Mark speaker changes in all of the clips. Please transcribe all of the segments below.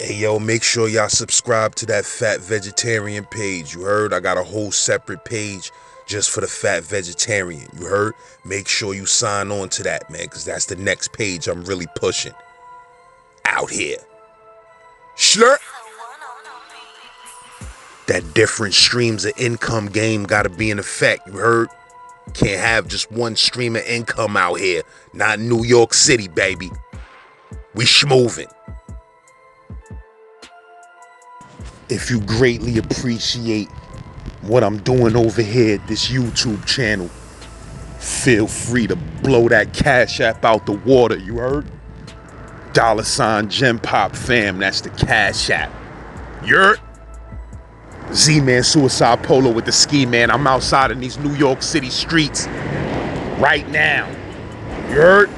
Speaker 1: Hey yo, make sure y'all subscribe to that Fat Vegetarian page. You heard? I got a whole separate page just for the Fat Vegetarian. You heard? Make sure you sign on to that, man, because that's the next page I'm really pushing. Out here. Slurp. That different streams of income game gotta be in effect. You heard? Can't have just one stream of income out here. Not New York City, baby. We schmoving. If you greatly appreciate what I'm doing over here at this YouTube channel, feel free to blow that Cash App out the water, you heard? $ Gem Pop fam, that's the Cash App. You heard? Z-Man Suicide Polo with the Ski Man. I'm outside in these New York City streets right now. You heard?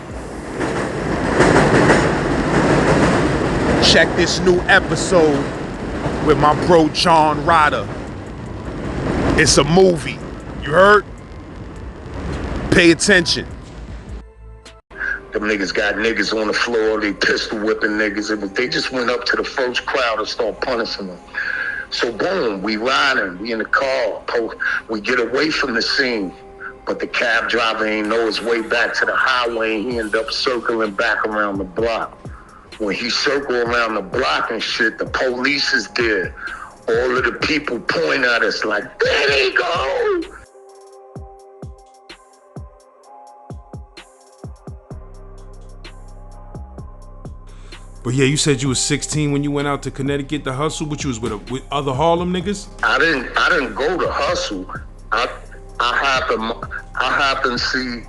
Speaker 1: Check this new episode with my bro John Ryder. It's a movie. You heard? Pay attention.
Speaker 2: Them niggas got niggas on the floor. They pistol whipping niggas. They just went up to the first crowd and started punishing them. So boom, we riding. We in the car. We get away from the scene. But the cab driver ain't know his way back to the highway. And he ended up circling back around the block. When he circled around the block and shit, the police is there. All of the people point at us like, there they go!
Speaker 3: But yeah, you said you was 16 when you went out to Connecticut to hustle, but you was with other Harlem niggas?
Speaker 2: I didn't go to hustle. I happened to see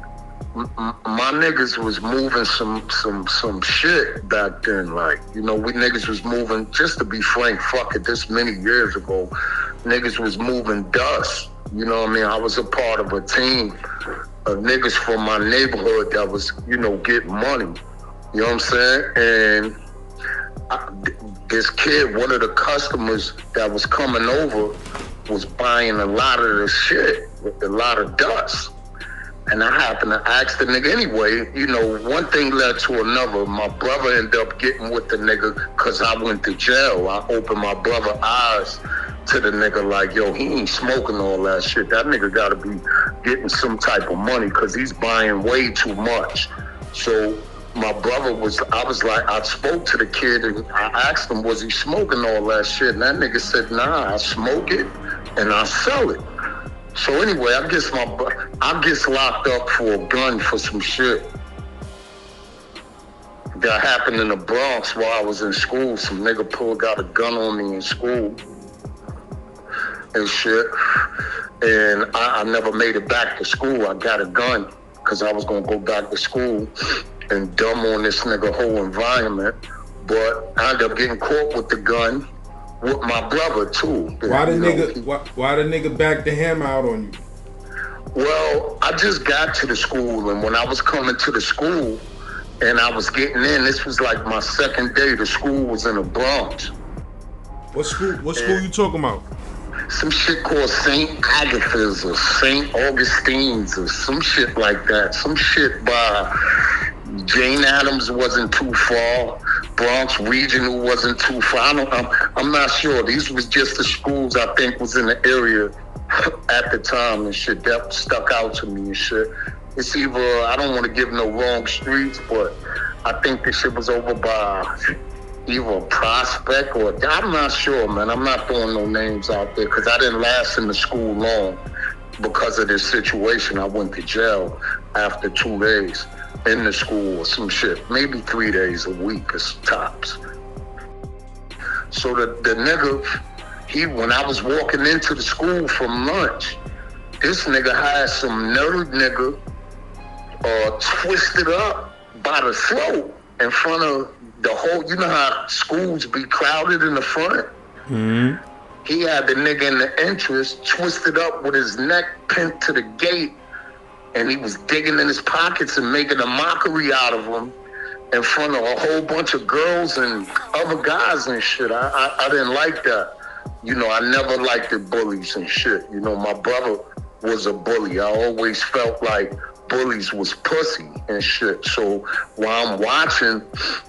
Speaker 2: my niggas was moving some shit back then. Like, you know, we niggas was moving, just to be frank, fuck it, this many years ago, niggas was moving dust. You know what I mean? I was a part of a team of niggas from my neighborhood that was, you know, getting money. You know what I'm saying? And this kid, one of the customers that was coming over, was buying a lot of the shit with a lot of dust. And I happened to ask the nigga anyway. You know, one thing led to another. My brother ended up getting with the nigga because I went to jail. I opened my brother's eyes to the nigga like, yo, he ain't smoking all that shit. That nigga gotta be getting some type of money because he's buying way too much. So my brother I spoke to the kid and I asked him, was he smoking all that shit? And that nigga said, nah, I smoke it and I sell it. So anyway, I get locked up for a gun for some shit that happened in the Bronx while I was in school. Some nigga got a gun on me in school and shit. And I never made it back to school. I got a gun because I was gonna go back to school and dumb on this nigga whole environment. But I ended up getting caught with the gun with my brother too.
Speaker 3: Why the nigga backed the hammer out on you?
Speaker 2: Well, I just got to the school, and when I was coming to the school and I was getting in, this was like my second day. The school was in the Bronx.
Speaker 3: What school you talking about?
Speaker 2: Some shit called St. Agatha's or St. Augustine's or some shit like that. Some shit by Jane Addams wasn't too far. Bronx Regional wasn't too far. I'm not sure. These was just the schools I think was in the area at the time and shit. That stuck out to me and shit. It's either, I don't want to give no wrong streets, but I think this shit was over by either Prospect or, I'm not sure, man. I'm not throwing no names out there because I didn't last in the school long because of this situation. I went to jail after 2 days in the school or some shit, maybe 3 days a week as tops. So the nigga, when I was walking into the school from lunch, this nigga had some nerd nigga twisted up by the throat in front of the whole, you know how schools be crowded in the front?
Speaker 3: Mm-hmm.
Speaker 2: He had the nigga in the entrance twisted up with his neck pinned to the gate, and he was digging in his pockets and making a mockery out of him in front of a whole bunch of girls and other guys and shit. I didn't like that. You know, I never liked the bullies and shit. You know, my brother was a bully. I always felt like bullies was pussy and shit. So while I'm watching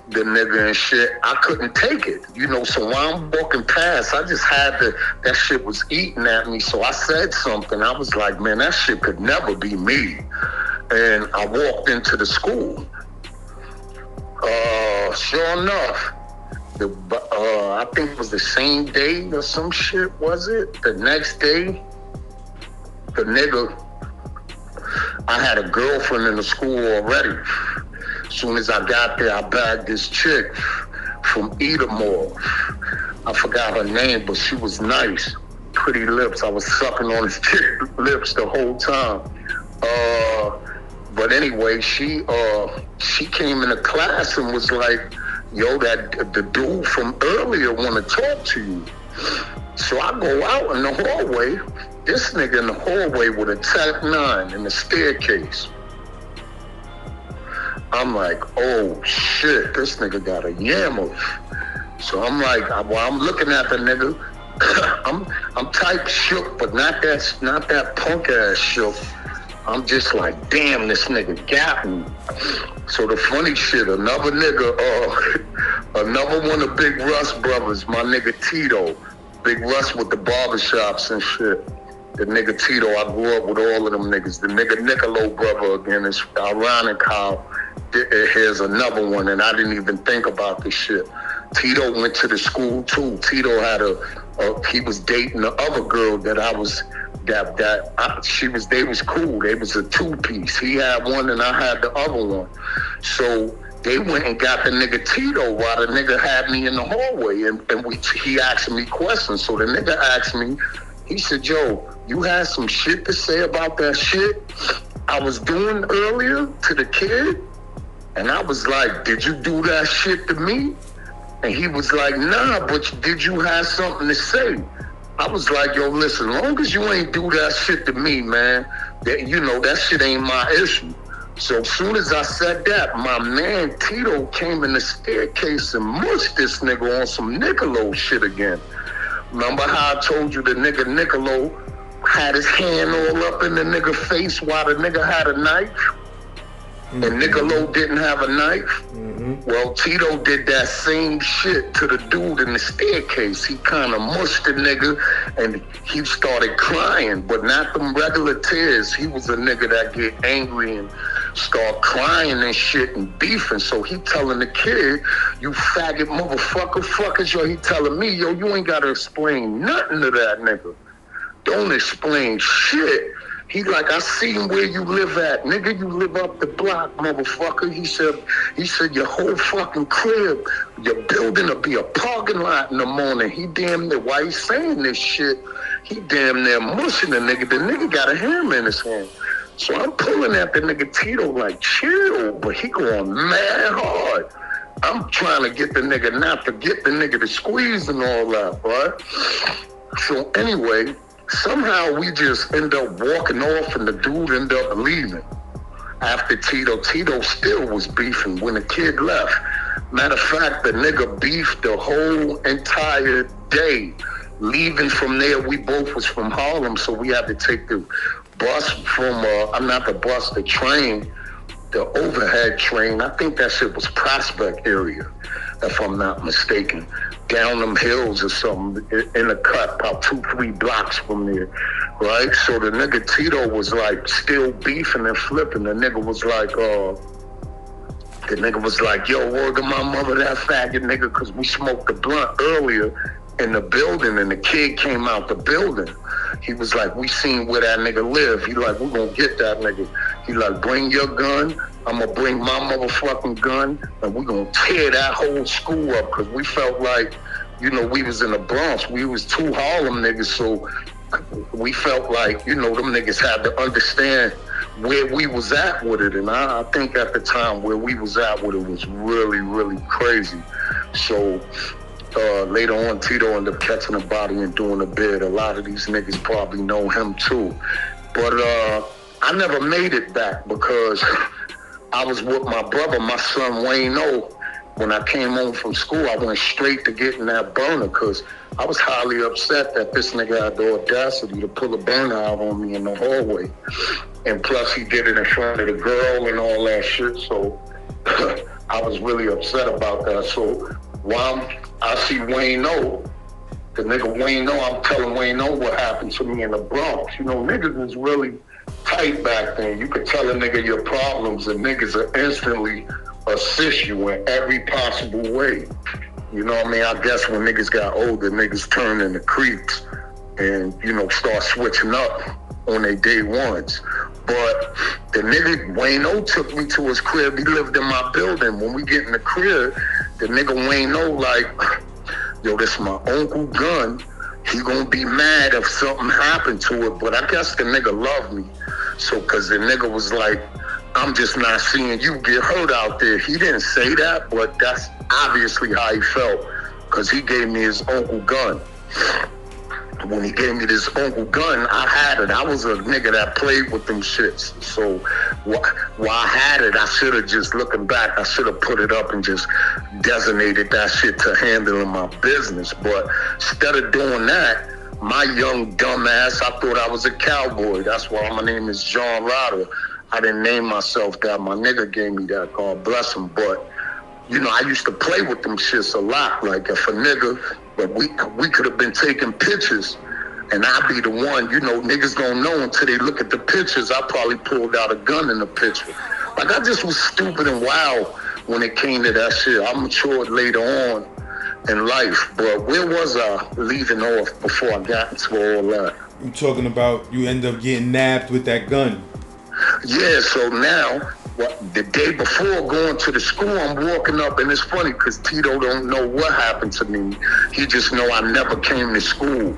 Speaker 2: the nigga and shit, I couldn't take it. You know, so while I'm walking past, I just had to, that shit was eating at me. So I said something. I was like, man, that shit could never be me. And I walked into the school. Sure enough, I think it was the same day or some shit, was it? The next day, the nigga, I had a girlfriend in the school already. As soon as I got there, I bagged this chick from Edomore. I forgot her name, but she was nice. Pretty lips. I was sucking on his chick lips the whole time. But anyway, she came into class and was like, yo, that the dude from earlier want to talk to you. So I go out in the hallway. This nigga in the hallway with a Tech 9 in the staircase. I'm like, oh shit, this nigga got a yammer. So I'm like, while I'm looking at the nigga, I'm type shook, but not that punk ass shook. I'm just like, damn, this nigga got me. So the funny shit, another nigga, another one of Big Russ brothers, my nigga Tito. Big Russ with the barbershops and shit. The nigga Tito, I grew up with all of them niggas. The nigga Nicolo brother, again, it's ironic how here's another one, and I didn't even think about this shit. Tito went to the school too. Tito had he was dating the other girl that I was, they was cool. They was a two-piece. He had one and I had the other one. So they went and got the nigga Tito while the nigga had me in the hallway, and he asked me questions. So the nigga asked me, he said, yo, you had some shit to say about that shit I was doing earlier to the kid? And I was like, did you do that shit to me? And he was like, nah, but did you have something to say? I was like, yo, listen, long as you ain't do that shit to me, man, that shit ain't my issue. So as soon as I said that, my man Tito came in the staircase and mushed this nigga on some Nicolo shit again. Remember how I told you the nigga Nicolo had his hand all up in the nigga face while the nigga had a knife? Mm-hmm. And Nicolo didn't have a knife? Mm-hmm. Well, Tito did that same shit to the dude in the staircase. He kind of mushed the nigga and he started crying, but not them regular tears. He was a nigga that get angry and start crying and shit and beefing. So he telling the kid, you faggot motherfucker, fuckers, yo, he telling me, yo, you ain't gotta explain nothing to that nigga. Don't explain shit. He like, I seen where you live at. Nigga, you live up the block, motherfucker. He said, your whole fucking crib, your building will be a parking lot in the morning. He damn near, why he saying this shit? He damn near mushing the nigga. The nigga got a hammer in his hand. So I'm pulling at the nigga Tito like, chill, but he going mad hard. I'm trying to get the nigga, not to get the nigga to squeeze and all that, right? So anyway, somehow we just end up walking off and the dude end up leaving. After Tito still was beefing when the kid left. Matter of fact, the nigga beefed the whole entire day. Leaving from there, we both was from Harlem, so we had to take the bus from, the train, the overhead train. I think that shit was Prospect area, if I'm not mistaken. Down them hills or something, in the cut, about 2-3 blocks from there, right? So the nigga Tito was like still beefing and flipping. The nigga was like, yo, word to my mother, that faggot nigga, because we smoked the blunt earlier in the building and the kid came out the building. He was like, we seen where that nigga live. He like, we gonna get that nigga. He like, bring your gun. I'm gonna bring my motherfucking gun and we gonna tear that whole school up, because we felt like, we was in the Bronx. We was two Harlem niggas, so we felt like, them niggas had to understand where we was at with it. And I think at the time where we was at with it was really, really crazy. So later on, Tito ended up catching a body and doing a bid. A lot of these niggas probably know him too. But I never made it back because I was with my brother, my son Wayne O, when I came home from school, I went straight to getting that burner because I was highly upset that this nigga had the audacity to pull a burner out on me in the hallway. And plus he did it in front of the girl and all that shit. So I was really upset about that. So while I see Wayne O, the nigga Wayne O, I'm telling Wayne O what happened to me in the Bronx. You know, niggas was really tight back then. You could tell a nigga your problems and niggas will instantly assist you in every possible way. You know what I mean? I guess when niggas got older, niggas turned into creeps and, you know, start switching up on their day ones. But the nigga Wayne O took me to his crib. He lived in my building. When we get in the crib, the nigga Wayne O like, yo, this my uncle gun. He gonna be mad if something happened to it. But I guess the nigga loved me. So, cause the nigga was like, I'm just not seeing you get hurt out there. He didn't say that, but that's obviously how he felt. Cause he gave me his uncle gun. When he gave me this uncle gun, I had it. I was a nigga that played with them shits. So while I had it, I should have just, looking back, I should have put it up and just designated that shit to handling my business. But instead of doing that, my young dumb ass, I thought I was a cowboy. That's why my name is John Ryder. I didn't name myself that. My nigga gave me that, God bless him. But, you know, I used to play with them shits a lot. Like if a nigga, but we could have been taking pictures and I'd be the one, you know, niggas don't know until they look at the pictures. I probably pulled out a gun in the picture. Like I just was stupid and wild when it came to that shit. I matured later on in life. But where was I leaving off before I got into all that?
Speaker 3: You talking about you end up getting nabbed with that gun.
Speaker 2: Yeah, so now, the day before going to the school, I'm walking up, and it's funny because Tito don't know what happened to me. He just know I never came to school.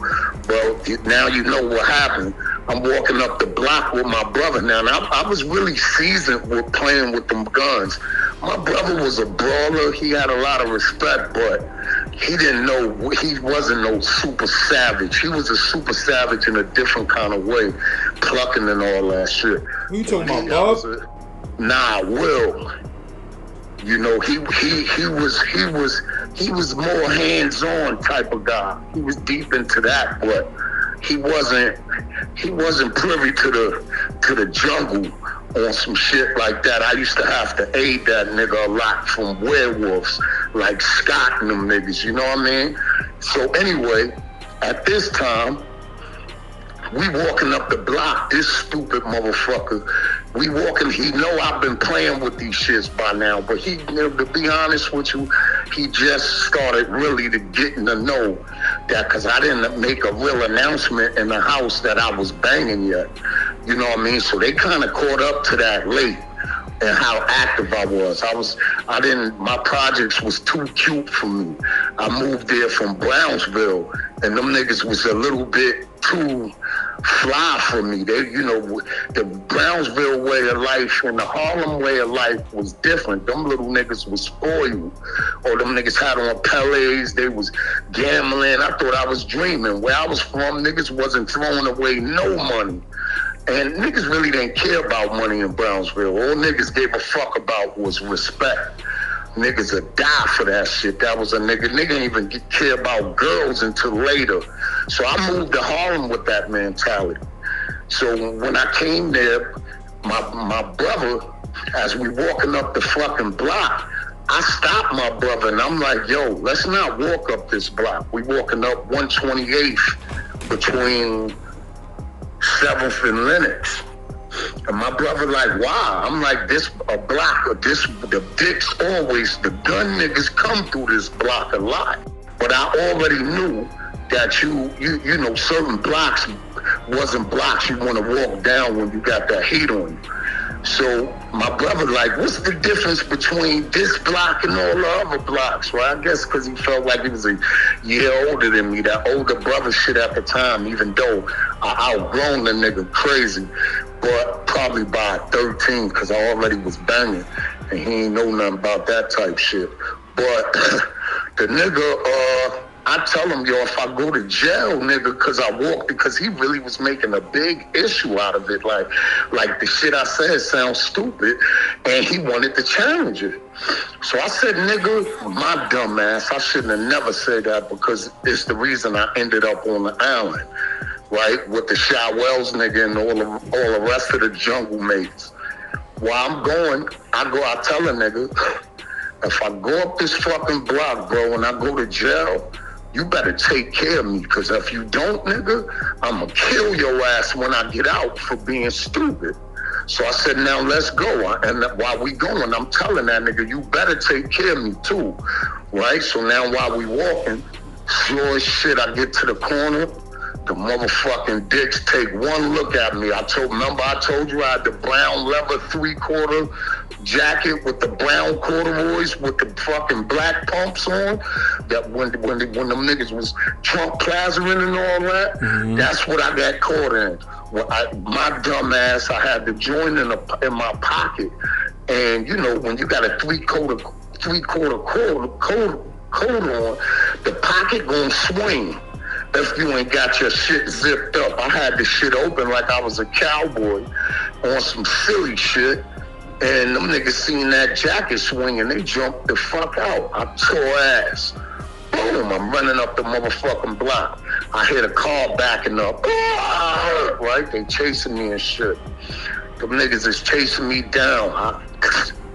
Speaker 2: Well, now you know what happened. I'm walking up the block with my brother now, and I was really seasoned with playing with them guns. My brother was a brawler. He had a lot of respect, but he didn't know, he wasn't no super savage. He was a super savage in a different kind of way, plucking and all that shit.
Speaker 3: Who you talking about, Bob?
Speaker 2: Nah, Will. You know, he was more hands-on type of guy. He was deep into that, but he wasn't privy to the jungle on some shit like that. I used to have to aid that nigga a lot from werewolves, like Scott and them niggas, you know what I mean? So anyway, at this time, we walking up the block, this stupid motherfucker, we walking, he know I've been playing with these shits by now, but he, to be honest with you, he just started really to getting to know that, because I didn't make a real announcement in the house that I was banging yet. You know what I mean? So they kind of caught up to that late and how active I was. My projects was too cute for me. I moved there from Brownsville, and them niggas was a little bit too fly for me. They, you know, the Brownsville way of life and the Harlem way of life was different. Them little niggas was spoiled. Or them niggas had on Pelés, they was gambling. I thought I was dreaming. Where I was from, niggas wasn't throwing away no money. And niggas really didn't care about money in Brownsville. All niggas gave a fuck about was respect. Niggas would die for that shit. That was a nigga. Nigga didn't even care about girls until later. So I moved to Harlem with that mentality. So when I came there, my brother, as we walking up the fucking block, I stopped my brother and I'm like, yo, let's not walk up this block. We walking up 128th between 7th and Lenox. And my brother like, wow. I'm like, this a block, the dicks always, the gun niggas come through this block a lot. But I already knew that you know, certain blocks wasn't blocks you want to walk down when you got that heat on you. So my brother like, what's the difference between this block and all the other blocks? Well, I guess because he felt like he was a year older than me, that older brother shit at the time, even though I outgrown the nigga crazy, but probably by 13, because I already was banging, and he ain't know nothing about that type shit. But the nigga, I tell him, yo, if I go to jail, nigga, because he really was making a big issue out of it. Like the shit I said sounds stupid, and he wanted to challenge it. So I said, nigga, my dumb ass, I shouldn't have never said that because it's the reason I ended up on the island, right? With the Shy Wells nigga and all the rest of the jungle mates. While I'm going, I tell a nigga, if I go up this fucking block, bro, and I go to jail, you better take care of me, because if you don't, nigga, I'ma kill your ass when I get out for being stupid. So I said, now let's go. And while we going, I'm telling that nigga, you better take care of me too, right? So now while we walking, slow as shit, I get to the corner. The motherfucking dicks take one look at me. Remember I told you I had the brown leather 3/4 jacket with the brown corduroys with the fucking black pumps on. That when them niggas was Trump Plazaing and all that, that's what I got caught in. Well, my dumb ass, I had the joint in my pocket, and you know when you got a 3/4 coat on, the pocket gonna swing. If you ain't got your shit zipped up. I had the shit open like I was a cowboy on some silly shit. And them niggas seen that jacket swing and they jumped the fuck out. I tore ass. Boom, I'm running up the motherfucking block. I hear the car backing up. Right? They chasing me and shit. Them niggas is chasing me down. I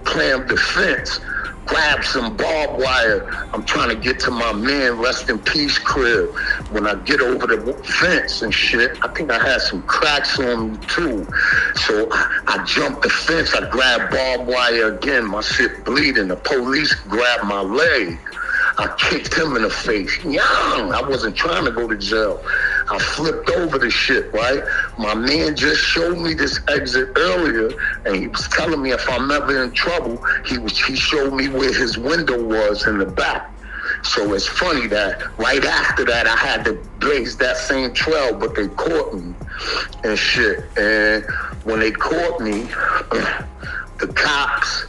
Speaker 2: clammed the fence. Grab some barbed wire. I'm trying to get to my man, rest in peace crib. When I get over the fence and shit, I think I had some cracks on me too. So I jumped the fence, I grabbed barbed wire again, my shit bleeding. The police grabbed my leg. I kicked him in the face. Young, I wasn't trying to go to jail. I flipped over the shit, right? My man just showed me this exit earlier, and he was telling me if I'm ever in trouble, he showed me where his window was in the back. So it's funny that right after that, I had to blaze that same trail, but they caught me and shit. And when they caught me, the cops,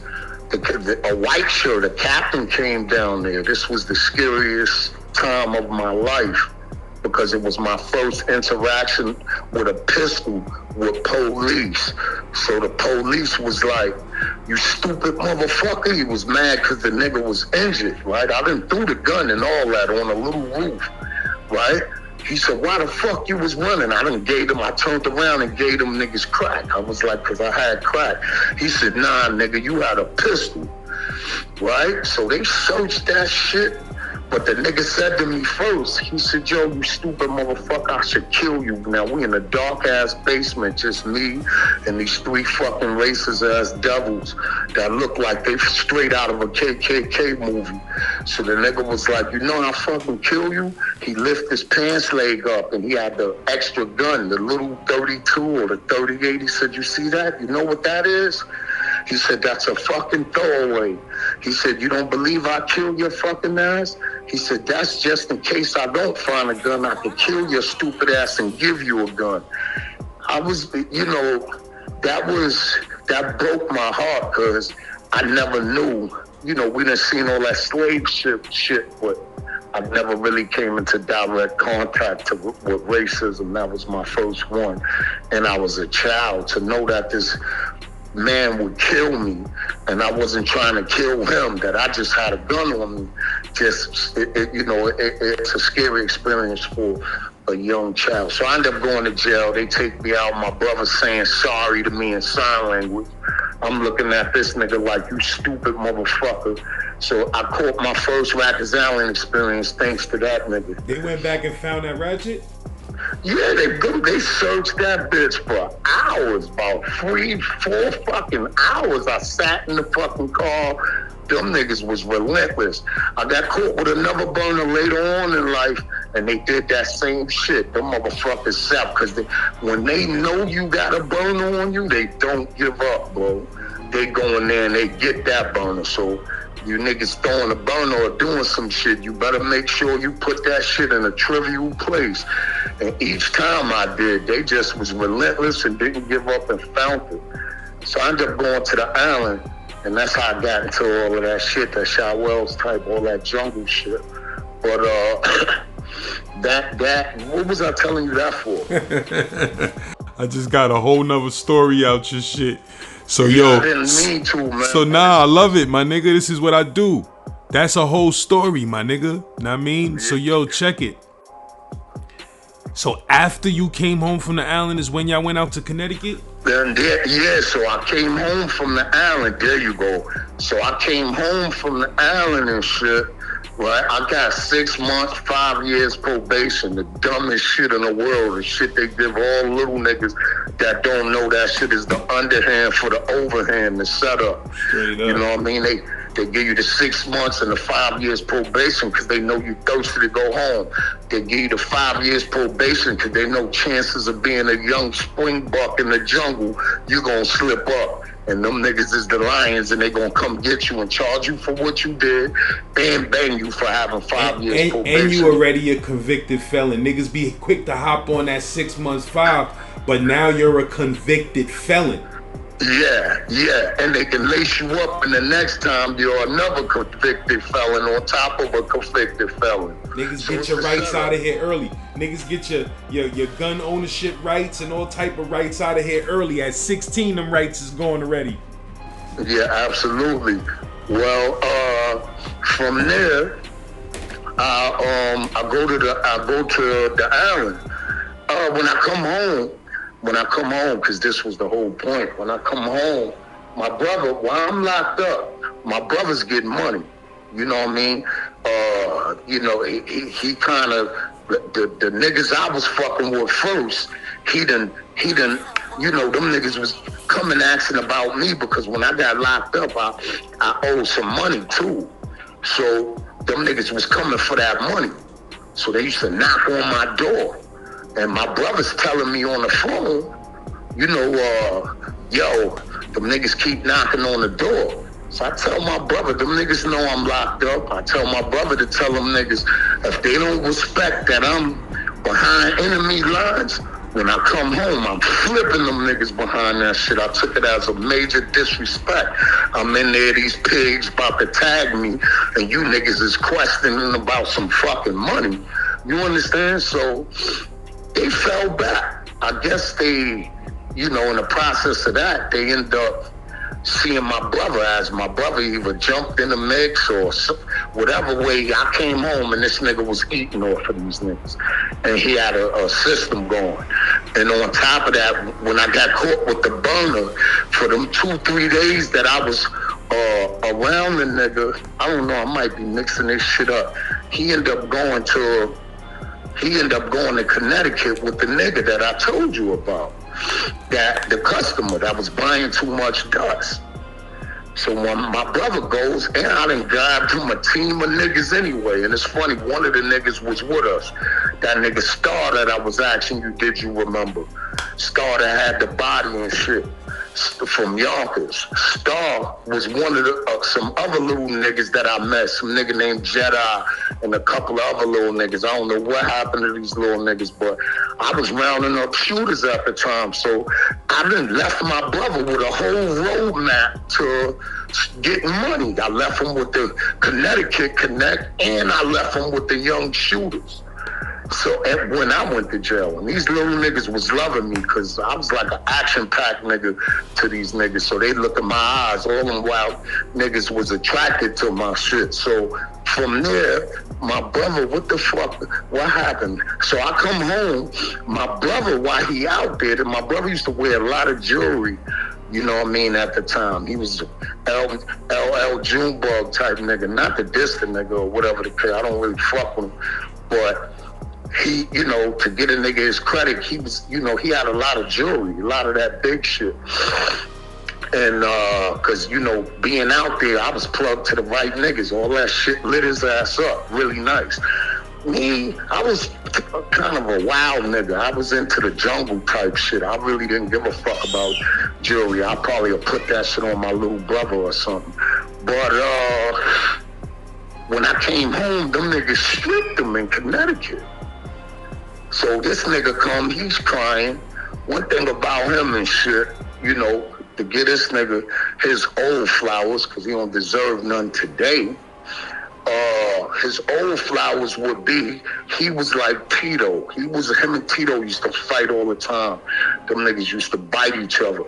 Speaker 2: a white shirt, a captain came down there. This was the scariest time of my life because it was my first interaction with a pistol with police. So the police was like, you stupid motherfucker. He was mad because the nigga was injured, right? I done threw the gun and all that on a little roof, right? He said, why the fuck you was running? I turned around and gave them niggas crack. I was like, cause I had crack. He said, nah, nigga, you had a pistol, right? So they searched that shit. But the nigga said to me first, he said, yo, you stupid motherfucker, I should kill you. Now we in a dark ass basement, just me and these 3 fucking racist ass devils that look like they straight out of a KKK movie. So the nigga was like, you know how I fucking kill you? He lifted his pants leg up and he had the extra gun, the little 32 or the 38. He said, you see that? You know what that is? He said, that's a fucking throwaway. He said, you don't believe I killed your fucking ass? He said, that's just in case I don't find a gun, I can kill your stupid ass and give you a gun. I was, you know, that broke my heart because I never knew, you know, we done seen all that slave ship shit, but I never really came into direct contact with racism. That was my first one. And I was a child. To know that this man would kill me and I wasn't trying to kill him, that I just had a gun on me, it's a scary experience for a young child. So I ended up going to jail. They take me out. My brother's saying sorry to me in sign language. I'm looking at this nigga like, you stupid motherfucker. So I caught my first Rikers Island experience thanks to that nigga.
Speaker 3: They went back and found that ratchet?
Speaker 2: Yeah, they searched that bitch for hours, about 3-4 fucking hours. I sat in the fucking car. Them niggas was relentless. I got caught with another burner later on in life, and they did that same shit. Them motherfuckers sap, because when they know you got a burner on you, they don't give up, bro. They go in there and they get that burner. So you niggas throwing a burner or doing some shit, you better make sure you put that shit in a trivial place. And each time I did, they just was relentless and didn't give up and found it. So I ended up going to the island, and that's how I got into all of that shit, that Shy Wells type, all that jungle shit. But what was I telling you that for?
Speaker 3: I just got a whole nother story out your shit. So
Speaker 2: Yeah,
Speaker 3: yo,
Speaker 2: I didn't mean to, man.
Speaker 3: so nah, I love it, my nigga. This is what I do. That's a whole story, my nigga. Know what I mean? So yo, check it. So after you came home from the island is when y'all went out to Connecticut?
Speaker 2: Then yeah, so I came home from the island. There you go. So I came home from the island and shit. Right, I got 6 months, 5 years probation. The dumbest shit in the world. The shit they give all little niggas that don't know that shit is the underhand for the overhand, the setup.
Speaker 3: Straight up.
Speaker 2: You know what I mean? They give you the 6 months and the 5 years probation because they know you thirsty to go home. They give you the 5 years probation because they know chances of being a young springbuck in the jungle, you gonna slip up. And them niggas is the lions, and they gonna come get you and charge you for what you did and bang you for having 5 years probation.
Speaker 3: And you already a convicted felon. Niggas be quick to hop on that 6 months file, but now you're a convicted felon.
Speaker 2: Yeah, and they can lace you up, and the next time you're another convicted felon on top of a convicted felon.
Speaker 3: Niggas get your rights out of here early. Niggas get your gun ownership rights and all type of rights out of here early. At 16, them rights is gone already.
Speaker 2: Yeah, absolutely. Well, from there, I go to the island. When I come home, because this was the whole point. When I come home, my brother, while I'm locked up, my brother's getting money. You know what I mean? He kind of, the niggas I was fucking with first, he done, you know, them niggas was coming asking about me because when I got locked up, I owed some money too. So them niggas was coming for that money. So they used to knock on my door. And my brother's telling me on the phone, you know, yo, them niggas keep knocking on the door. So I tell my brother, them niggas know I'm locked up. I tell my brother to tell them niggas, if they don't respect that I'm behind enemy lines, when I come home, I'm flipping them niggas behind that shit. I took it as a major disrespect. I'm in there, these pigs about to tag me, and you niggas is questioning about some fucking money. You understand? So they fell back. I guess they, you know, in the process of that, they end up seeing my brother as my brother either jumped in the mix or whatever way. I came home and this nigga was eating off of these niggas. And he had a system going. And on top of that, when I got caught with the burner, for them 2-3 days that I was around the nigga, I don't know, I might be mixing this shit up. He ended up going to Connecticut with the nigga that I told you about. That the customer that was buying too much dust. So when my brother goes, and I done grabbed him a team of niggas anyway. And it's funny, one of the niggas was with us. That nigga Star that I was asking you, did you remember? Star that had the body and shit from Yonkers. Star was one of the some other little niggas that I met. Some nigga named Jedi and a couple of other little niggas. I don't know what happened to these little niggas, but I was rounding up shooters at the time. So I done left my brother with a whole roadmap to getting money. I left him with the Connecticut Connect, and I left him with the young shooters. So when I went to jail, and these little niggas was loving me because I was like an action-packed nigga to these niggas. So they look in my eyes. All them wild niggas was attracted to my shit. So from there, my brother, what the fuck, what happened? So I come home, my brother, while he out there, and my brother used to wear a lot of jewelry. You know what I mean, at the time. He was LL Junebug type nigga, not the distant nigga or whatever the case. I don't really fuck with him. But he, you know, to get a nigga his credit, he was, you know, he had a lot of jewelry, a lot of that big shit. And cause, you know, being out there, I was plugged to the right niggas. All that shit lit his ass up really nice. Me, I was kind of a wild nigga. I was into the jungle type shit. I really didn't give a fuck about jewelry. I probably would put that shit on my little brother or something. But when I came home, them niggas stripped him in Connecticut. So this nigga come, he's crying. One thing about him and shit, you know, to get this nigga his old flowers, because he don't deserve none today, his old flowers would be, he was like Tito. Him and Tito used to fight all the time. Them niggas used to bite each other.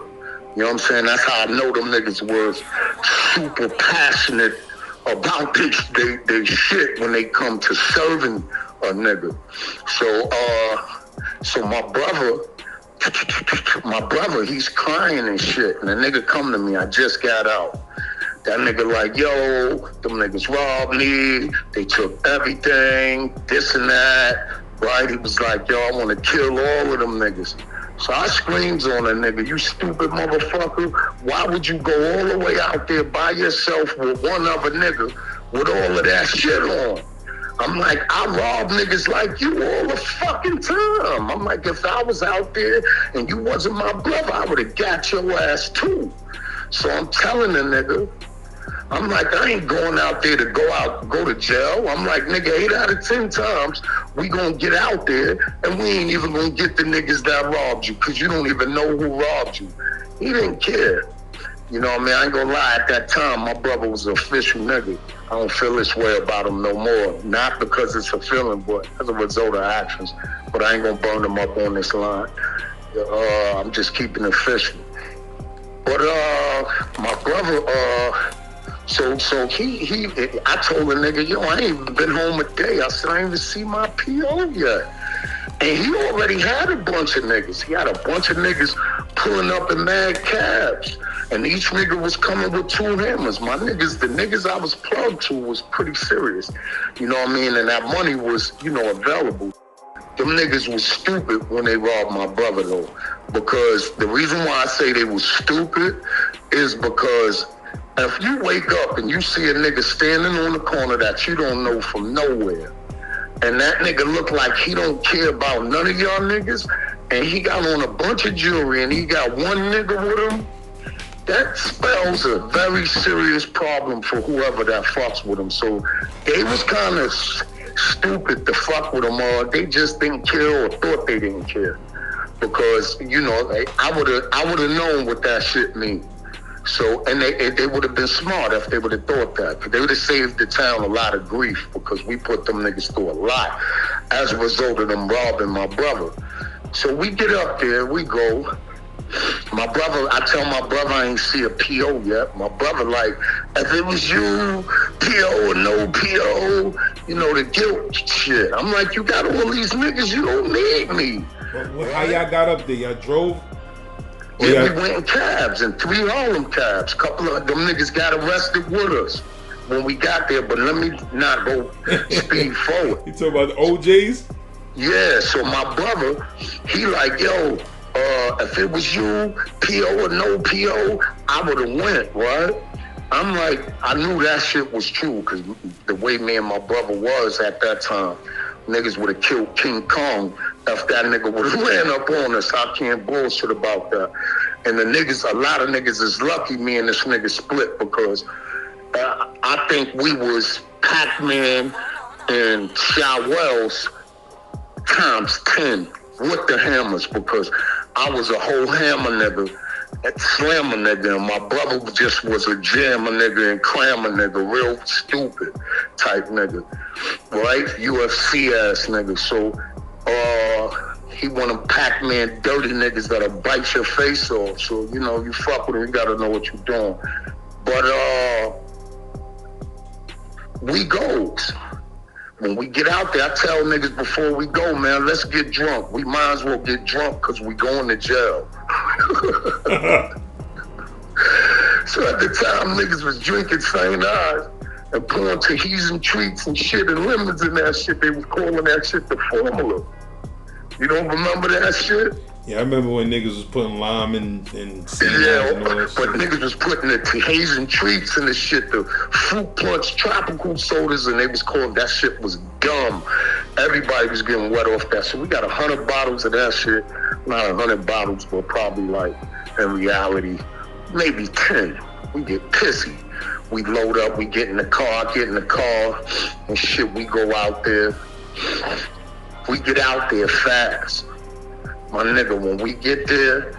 Speaker 2: You know what I'm saying? That's how I know them niggas was super passionate about they shit when they come to serving a nigga. So my brother, he's crying and shit. And the nigga come to me, I just got out. That nigga like, yo, them niggas robbed me. They took everything, this and that. Right? He was like, yo, I want to kill all of them niggas. So I screams on a nigga, you stupid motherfucker. Why would you go all the way out there by yourself with one other nigga with all of that shit on? I'm like, I rob niggas like you all the fucking time. I'm like, if I was out there and you wasn't my brother, I would have got your ass too. So I'm telling the nigga, I'm like, I ain't going out there to go to jail. I'm like, nigga, 8 out of 10 times, we gonna get out there and we ain't even gonna get the niggas that robbed you because you don't even know who robbed you. He didn't care. You know what I mean? I ain't gonna lie, at that time, my brother was an official nigga. I don't feel this way about him no more. Not because it's a feeling, but as a result of actions. But I ain't gonna burn him up on this line. I'm just keeping it official. But my brother, so he I told the nigga, yo, I ain't even been home a day. I said, I ain't even see my PO yet. And he already had a bunch of niggas. He had a bunch of niggas pulling up in mad cabs. And each nigga was coming with 2 hammers. My niggas, the niggas I was plugged to was pretty serious. You know what I mean? And that money was, you know, available. Them niggas was stupid when they robbed my brother though. Because the reason why I say they was stupid is because if you wake up and you see a nigga standing on the corner that you don't know from nowhere, and that nigga look like he don't care about none of y'all niggas, and he got on a bunch of jewelry and he got one nigga with him, that spells a very serious problem for whoever that fucks with him. So they was kind of stupid to fuck with them, or they just didn't care or thought they didn't care. Because, you know, I would have known what that shit mean. So, and they would have been smart if they would have thought that. They would have saved the town a lot of grief because we put them niggas through a lot as a result of them robbing my brother. So we get up there, we go. My brother, I tell my brother I ain't see a PO yet. My brother like, if it was you, PO or no PO, you know, the guilt shit. I'm like, you got all these niggas, you don't need me.
Speaker 3: How y'all got up there? Y'all drove?
Speaker 2: Yeah, we went in cabs, and 3 Harlem cabs. Couple of them niggas got arrested with us when we got there, but let me not go speed forward.
Speaker 3: You talking about the OJs?
Speaker 2: Yeah, so my brother, he like, yo, if it was you, PO or no PO, I would have went, right? I'm like, I knew that shit was true, because the way me and my brother was at that time, niggas would have killed King Kong if that nigga would have ran up on us. I can't bullshit about that. And the niggas, a lot of niggas is lucky me and this nigga split, because I think we was Pac-Man and Shy Wells times 10 with the hammers, because I was a whole hammer nigga, a slammer nigga, and my brother just was a jammer nigga and clammer nigga, real stupid type nigga, right? UFC ass nigga. So he one of them Pac-Man dirty niggas that'll bite your face off. So, you know, you fuck with him, you gotta know what you're doing. But we goes. When we get out there, I tell niggas before we go, man, let's get drunk. We might as well get drunk because we going to jail. So at the time, niggas was drinking St. Ives and pouring Tahitian treats and shit and lemons and that shit. They was calling that shit the formula. You don't remember that shit?
Speaker 3: Yeah, I remember when niggas was putting lime and
Speaker 2: yeah,
Speaker 3: and all that
Speaker 2: but
Speaker 3: shit.
Speaker 2: niggas was putting the Tahitian treats and the shit, the fruit punch, tropical sodas, and they was calling that shit was dumb. Everybody was getting wet off that shit. We got 100 bottles of that shit. Not 100 bottles, but probably like, in reality, maybe 10. We get pissy. We load up, we get in the car, and shit, we go out there. We get out there fast. My nigga, when we get there,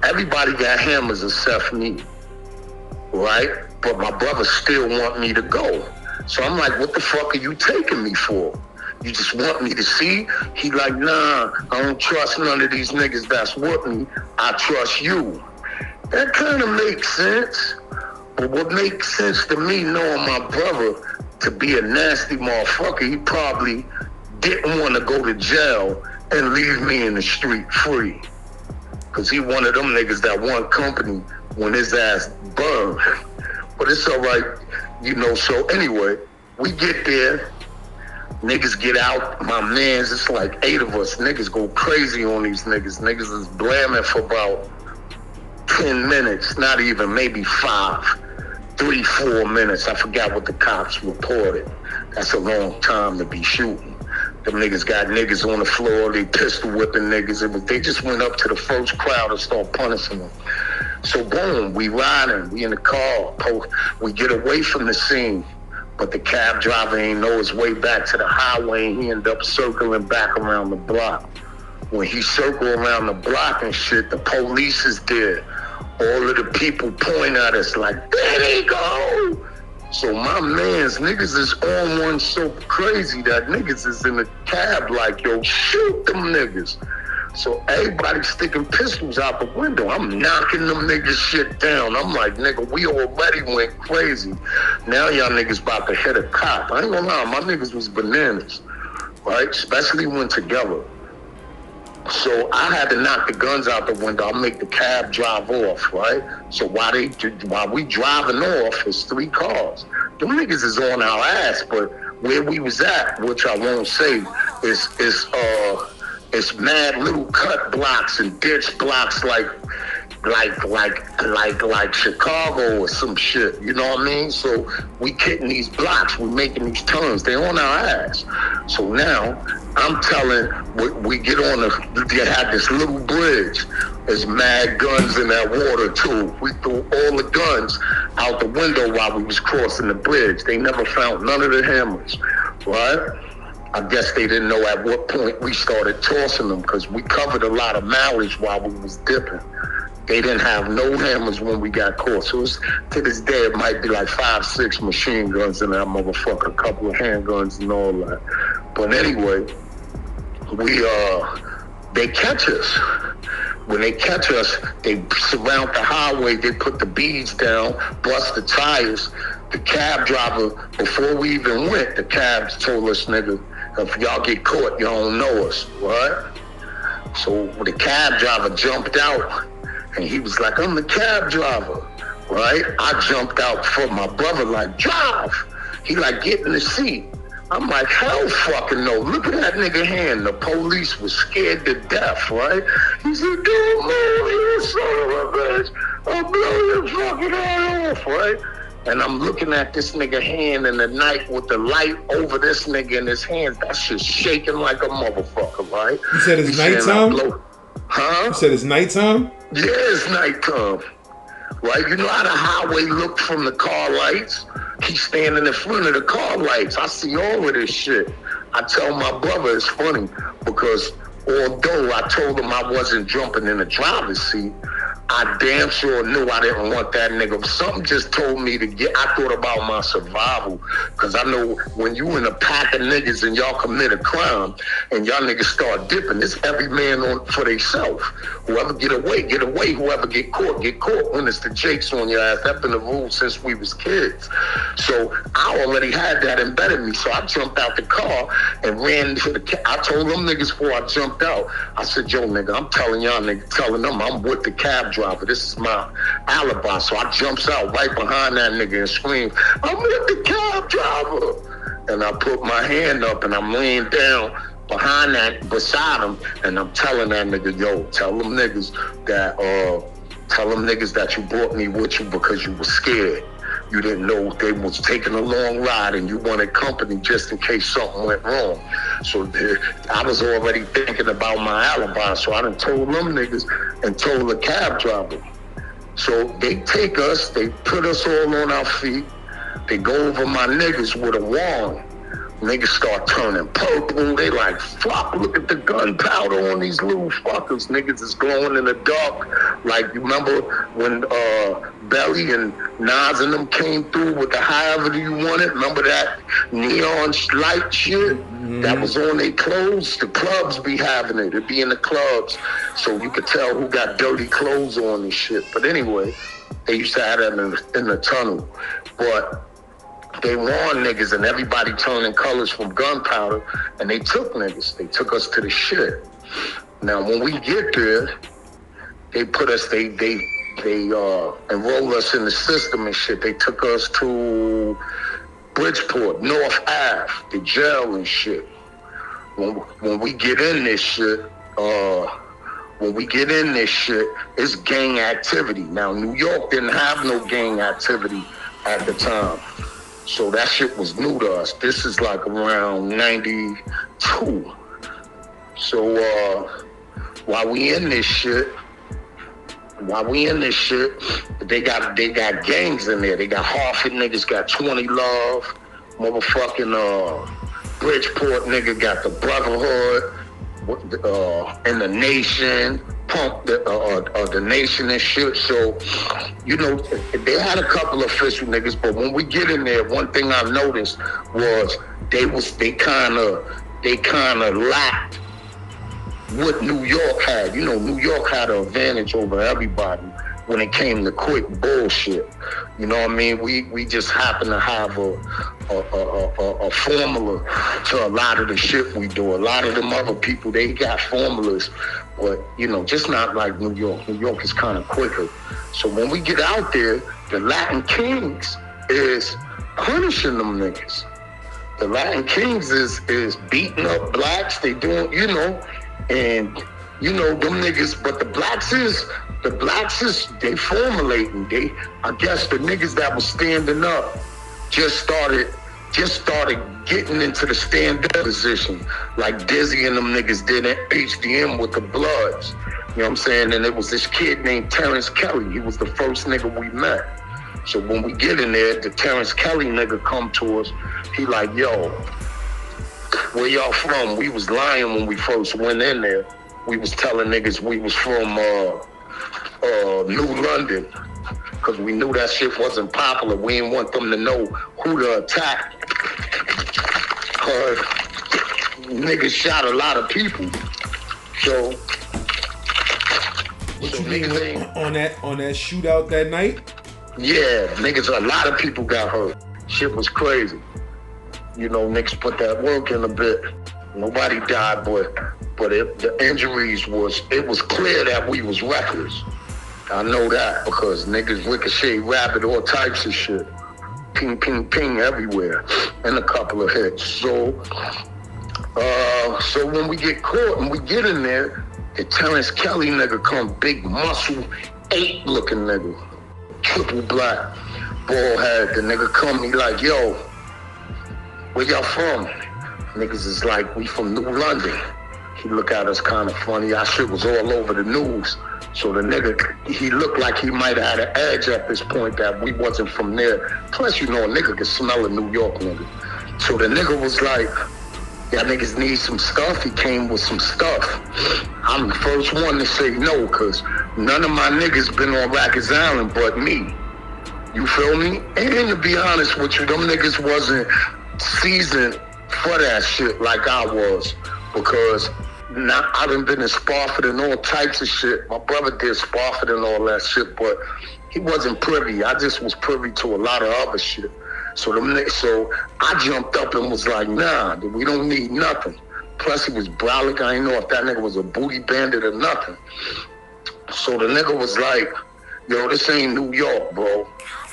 Speaker 2: everybody got hammers except me, right? But my brother still want me to go. So I'm like, what the fuck are you taking me for? You just want me to see? He like, nah, I don't trust none of these niggas that's with me. I trust you. That kind of makes sense. But what makes sense to me, knowing my brother to be a nasty motherfucker, he probably didn't want to go to jail and leave me in the street free. Because he one of them niggas that want company when his ass burned. But it's all right, you know. So anyway, we get there. Niggas get out. My mans, it's like 8 of us. Niggas go crazy on these niggas. Niggas is blamming for about 10 minutes, not even, maybe 5, 3, 4 minutes. I forgot what the cops reported. That's a long time to be shooting. Them niggas got niggas on the floor, they pistol whipping niggas. They just went up to the first crowd and started punishing them. So boom, we riding, we in the car, we get away from the scene. But the cab driver ain't know his way back to the highway, and he ended up circling back around the block. When he circled around the block and shit, the police is there. All of the people point at us like, there they go! So my mans, niggas is on one so crazy that niggas is in the cab like, yo, shoot them niggas. So everybody sticking pistols out the window. I'm knocking them niggas shit down. I'm like, nigga, we already went crazy. Now y'all niggas about to hit a cop. I ain't gonna lie, my niggas was bananas, right? Especially when together. So I had to knock the guns out the window. I make the cab drive off, right? So while we driving off, it's 3 cars. Them niggas is on our ass, but where we was at, which I won't say, it's mad little cut blocks and ditch blocks like Chicago or some shit. You know what I mean? So we hitting these blocks, we making these turns. They on our ass. So now I'm telling, we get on they had this little bridge. There's mad guns in that water too. We threw all the guns out the window while we was crossing the bridge. They never found none of the hammers, right? I guess they didn't know at what point we started tossing them, because we covered a lot of mileage while we was dipping. They didn't have no hammers when we got caught. So to this day, it might be like 5, 6 machine guns in that motherfucker, a couple of handguns and all that. But anyway, they catch us. When they catch us, they surround the highway, they put the beads down, bust the tires. The cab driver, before we even went, the cab told us, nigga, if y'all get caught, y'all don't know us, right? So the cab driver jumped out, and he was like, I'm the cab driver, right? I jumped out for my brother, like, drive. He like, get in the seat. I'm like, hell fucking no. Look at that nigga hand. The police was scared to death, right? He said, don't move, you son of a bitch. I'll blow your fucking head off, right? And I'm looking at this nigga hand in the night with the light over this nigga in his hands. That shit's shaking like a motherfucker, right?
Speaker 3: You said it's nighttime?
Speaker 2: Huh?
Speaker 3: You said it's nighttime?
Speaker 2: Yeah, it's nighttime. Right? You know how the highway looked from the car lights? He's standing in front of the car lights. I see all of this shit. I tell my brother it's funny because although I told him I wasn't jumping in the driver's seat, I damn sure knew I didn't want that nigga. Something just told me to get, I thought about my survival. Because I know when you in a pack of niggas and y'all commit a crime and y'all niggas start dipping, it's every man on for themselves. Whoever get away, get away. Whoever get caught, get caught. When it's the jakes on your ass. That's been the rule since we was kids. So I already had that embedded in me. So I jumped out the car and ran to the I told them niggas before I jumped out, I said, yo nigga, I'm telling y'all niggas, telling them I'm with the cab driver. This is my alibi. So I jumps out right behind that nigga and scream, I'm with the cab driver. And I put my hand up and I'm laying down behind that, beside him, and I'm telling that nigga, yo, tell them niggas that you brought me with you because you were scared. You didn't know they was taking a long ride and you wanted company just in case something went wrong. So I was already thinking about my alibi. So I done told them niggas and told the cab driver. So they take us, they put us all on our feet. They go over my niggas with a wand, Niggas start turning purple. They like, fuck, look at the gunpowder on these little fuckers. Niggas is glowing in the dark. Like, you remember when Belly and Nas and them came through with the however you want it? Remember that neon light shit? That was on their clothes. The clubs be having it. It be in the clubs. So you could tell who got dirty clothes on and shit. But anyway, they used to have that in the tunnel. But they warned niggas and everybody turning colors from gunpowder, and they took niggas. They took us to the shit. Now, when we get there, they put us, they enrolled us in the system and shit. They took us to Bridgeport, North Ave, the jail and shit. When we get in this shit, it's gang activity. Now, New York didn't have no gang activity at the time. So that shit was new to us. This is like around 92. So while we in this shit, they got gangs in there. They got Hartford niggas got 20 Love, motherfucking Bridgeport nigga got the Brotherhood, and the Nation, Pump the Nation and shit. So, you know, they had a couple of official niggas, but when we get in there, one thing I noticed was they kind of lacked what New York had. You know, New York had an advantage over everybody when it came to quick bullshit. You know what I mean? We just happen to have a formula to a lot of the shit we do. A lot of them other people, they got formulas, but, you know, just not like New York. New York is kind of quicker. So when we get out there, the Latin Kings is punishing them niggas. The Latin Kings is beating up blacks. They doing, you know, and, you know, them niggas, but the blacks is, they formulating. I guess the niggas that was standing up just started getting into the stand-up position, like Dizzy and them niggas did at HDM with the Bloods. You know what I'm saying? And it was this kid named Terrence Kelly. He was the first nigga we met. So when we get in there, the Terrence Kelly nigga come to us. He like, yo, where y'all from? We was lying when we first went in there. We was telling niggas we was from New London, because we knew that shit wasn't popular. We didn't want them to know who to attack. Niggas shot a lot of people. So
Speaker 3: what you mean on that shootout that night?
Speaker 2: Yeah, niggas, a lot of people got hurt. Shit was crazy. You know, niggas put that work in a bit. Nobody died, but the injuries it was clear that we was reckless. I know that because niggas ricochet, rabbit, all types of shit. Ping, ping, ping everywhere. And a couple of hits. So when we get caught and we get in there, the Terrence Kelly nigga come, big muscle, ape looking nigga. Triple black, bald head. The nigga come, he like, yo, where y'all from? Niggas is like, we from New London. He look at us kind of funny. Our shit was all over the news. So the nigga, he looked like he might have had an edge at this point that we wasn't from there. Plus, you know, a nigga can smell a New York nigga. So the nigga was like, y'all niggas need some stuff? He came with some stuff. I'm the first one to say no, because none of my niggas been on Rikers Island but me. You feel me? And to be honest with you, them niggas wasn't seasoned for that shit like I was, because now I done been in Spofford and all types of shit. My brother did Spofford and all that shit, but he wasn't privy. I just was privy to a lot of other shit. So I jumped up and was like, nah, we don't need nothing. Plus he was brolic. I didn't know if that nigga was a booty bandit or nothing. So the nigga was like, yo, this ain't New York, bro.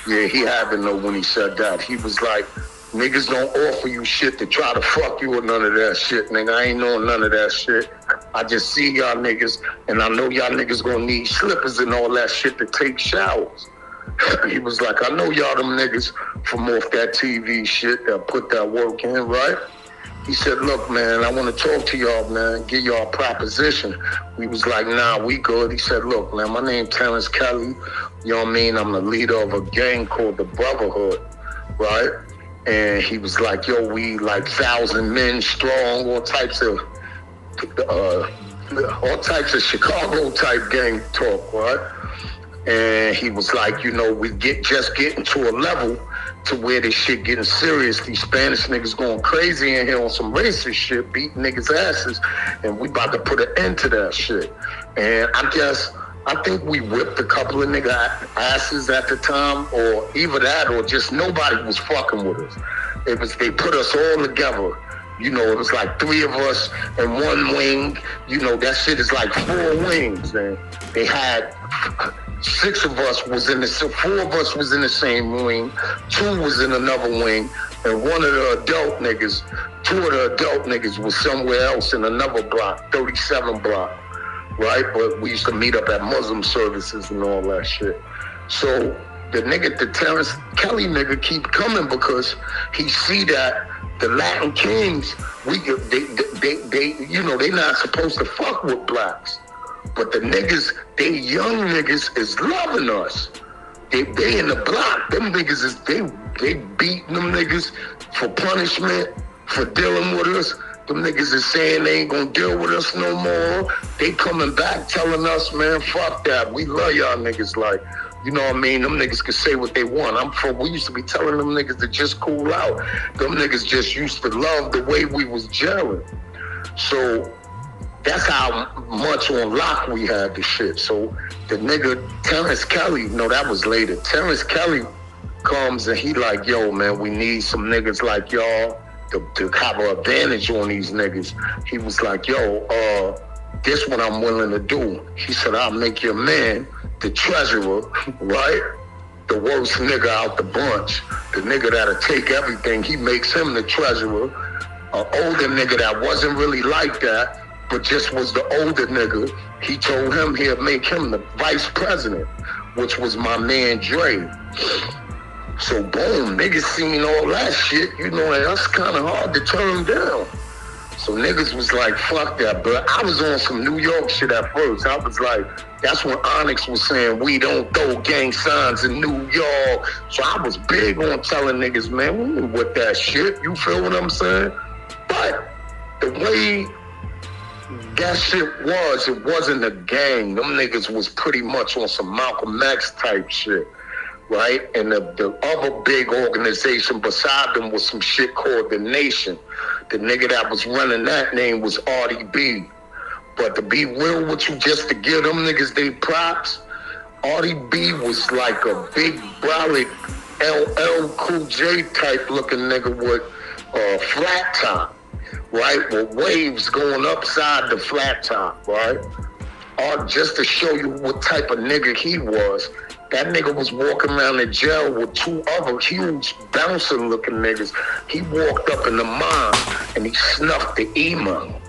Speaker 2: Yeah, he had to know when he said that. He was like, niggas don't offer you shit to try to fuck you or none of that shit, nigga. I ain't knowing none of that shit. I just see y'all niggas, and I know y'all niggas gonna need slippers and all that shit to take showers. He was like, I know y'all them niggas from off that TV shit that put that work in, right? He said, look, man, I want to talk to y'all, man, give y'all a proposition. We was like, nah, we good. He said, look, man, my name Terrence Kelly. You know what I mean? I'm the leader of a gang called the Brotherhood, right? And he was like, yo, we like 1,000 men strong, all types of Chicago type gang talk, right? And he was like, you know, we just getting to a level to where this shit getting serious. These Spanish niggas going crazy in here on some racist shit, beating niggas' asses, and we about to put an end to that shit. And I think we whipped a couple of nigga asses at the time, or either that, or just nobody was fucking with us. They put us all together. You know, it was like 3 of us in one wing. You know, that shit is like 4 wings, man. They had 6 of us was in the 4 of us was in the same wing, 2 was in another wing, and 1 of the adult niggas, 2 of the adult niggas was somewhere else in another block, 37 block, right? But we used to meet up at Muslim services and all that shit. So the Terrence Kelly nigga keep coming because he see that the Latin Kings, they you know, they not supposed to fuck with blacks. But the niggas, they young niggas is loving us. They in the block. Them niggas is, they beating them niggas for punishment, for dealing with us. Them niggas is saying they ain't gonna deal with us no more. They coming back telling us, man, fuck that. We love y'all niggas. Like, you know what I mean? Them niggas can say what they want. We used to be telling them niggas to just cool out. Them niggas just used to love the way we was gelling. So that's how much on lock we had the shit. So the nigga Terrence Kelly, no, that was later. Terrence Kelly comes and he like, yo, man, we need some niggas like y'all to have an advantage on these niggas. He was like, yo, this what I'm willing to do. He said, I'll make your man the treasurer, right? The worst nigga out the bunch. The nigga that'll take everything, he makes him the treasurer. An older nigga that wasn't really like that, but just was the older nigga, he told him he'd make him the vice president, which was my man Dre. So boom, niggas seen all that shit, you know, and that's kind of hard to turn down. So niggas was like, fuck that, but I was on some New York shit at first. I was like, that's when Onyx was saying, we don't throw gang signs in New York. So I was big on telling niggas, man, we ain't with that shit, you feel what I'm saying? But the way that shit was, it wasn't a gang. Them niggas was pretty much on some Malcolm X type shit, right? And the other big organization beside them was some shit called The Nation. The nigga that was running that name was Artie B. But to be real with you, just to give them niggas they props, Artie B was like a big brolic LL Cool J type looking nigga with a flat top. Right, with waves going upside the flat top, right? Or just to show you what type of nigga he was, that nigga was walking around the jail with 2 other huge bouncing looking niggas. He walked up in the mob and he snuffed the emo.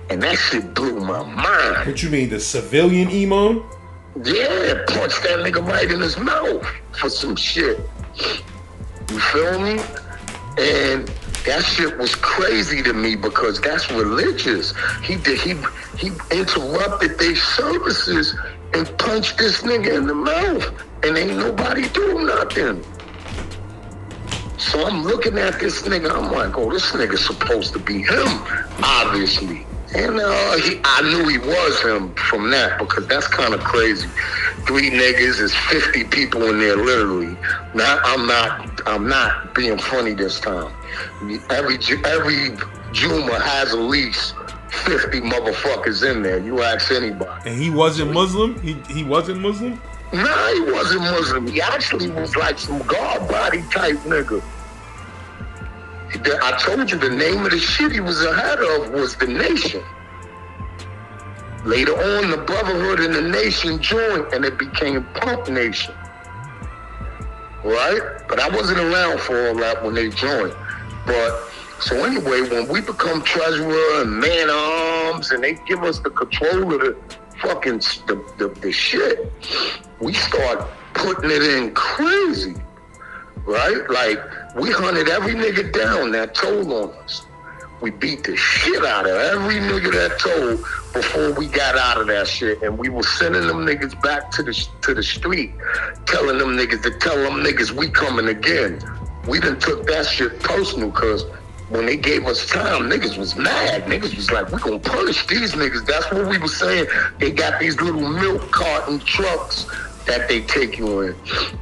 Speaker 2: And that shit blew my mind.
Speaker 3: What you mean, the civilian emo?
Speaker 2: Yeah, punched that nigga right in his mouth for some shit. You feel me? And that shit was crazy to me because that's religious. He interrupted their services and punched this nigga in the mouth, and ain't nobody do nothing. So I'm looking at this nigga, I'm like, oh, this nigga's supposed to be him, obviously. And I knew he was him from that because that's kind of crazy. 3 niggas is 50 people in there, literally. Now I'm not being funny this time. Every Juma has at least 50 motherfuckers in there. You ask anybody.
Speaker 3: And he wasn't Muslim? He wasn't Muslim?
Speaker 2: Nah, he wasn't Muslim. He actually was like some guard body type nigga. I told you the name of the shit he was ahead of was The Nation. Later on, the Brotherhood and The Nation joined, and it became Pump Nation. Right? But I wasn't around for all that when they joined. But, so anyway, when we become treasurer and man-arms, and they give us the control of the fucking, the shit, we start putting it in crazy. Right? Like, we hunted every nigga down that told on us. We beat the shit out of every nigga that told before we got out of that shit. And we were sending them niggas back to the street, telling them niggas to tell them niggas we coming again. we done took that shit personal, cause when they gave us time, niggas was mad. Niggas was like, we gonna punish these niggas. That's what we was saying. They got these little milk carton trucks that they take you in.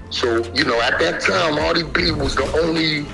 Speaker 2: So, you know, at that time, Artie B was the only,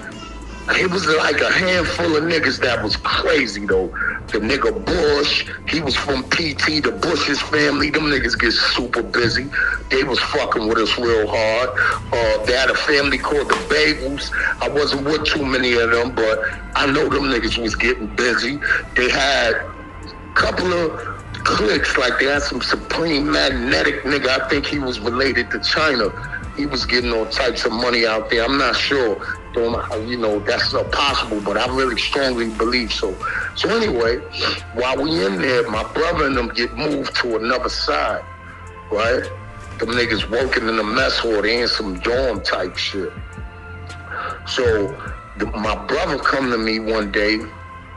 Speaker 2: it was like a handful of niggas that was crazy, though. The nigga Bush, he was from PT, the Bush's family. Them niggas get super busy. They was fucking with us real hard. They had a family called the Bagels. I wasn't with too many of them, but I know them niggas was getting busy. They had a couple of cliques, like they had some Supreme Magnetic nigga. I think he was related to Chyna. He was getting all types of money out there. I'm not sure. You know, that's not possible, but I really strongly believe so. So anyway, while we in there, my brother and them get moved to another side, right? Them niggas working in the mess hall. They in some dorm type shit. So my brother come to me one day,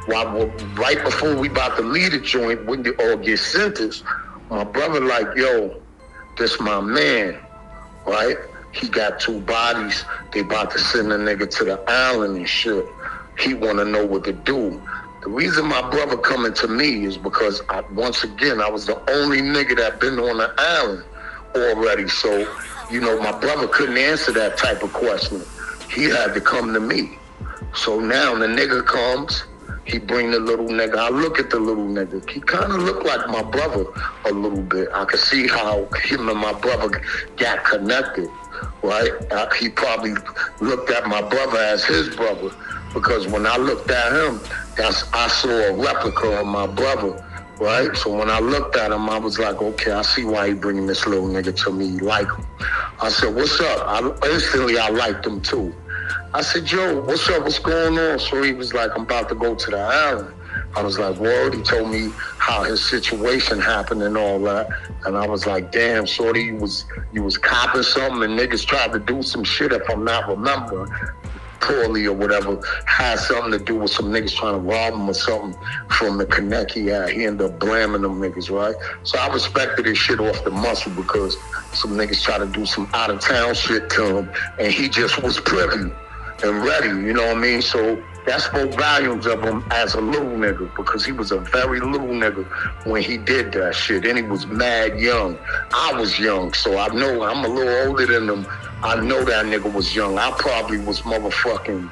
Speaker 2: right before we about to leave the joint, when they all get sentenced. My brother like, yo, this my man, right? He got 2 bodies. They about to send a nigga to the island and shit. He want to know what to do. The reason my brother coming to me is because, once again, I was the only nigga that been on the island already. So, you know, my brother couldn't answer that type of question. He had to come to me. So now the nigga comes. He bring the little nigga. I look at the little nigga. He kind of looked like my brother a little bit. I could see how him and my brother got connected. Right? He probably looked at my brother as his brother, because when I looked at him, I saw a replica of my brother, right? So when I looked at him, I was like, okay, I see why he bringing this little nigga to me. Like him. I said, what's up? Instantly, I liked him too. I said, yo, what's up? What's going on? So he was like, I'm about to go to the island. I was like, word. He told me how his situation happened and all that. And I was like, damn, shorty, you was copping something and niggas tried to do some shit, if I'm not remembering poorly or whatever. Had something to do with some niggas trying to rob him or something from the Connecticut. He ended up blaming them niggas, right? So I respected his shit off the muscle, because some niggas tried to do some out of town shit to him and he just was privy and ready, you know what I mean? So that spoke volumes of him as a little nigga, because he was a very little nigga when he did that shit. And he was mad young. I was young, so I know I'm a little older than him. I know that nigga was young. I probably was motherfucking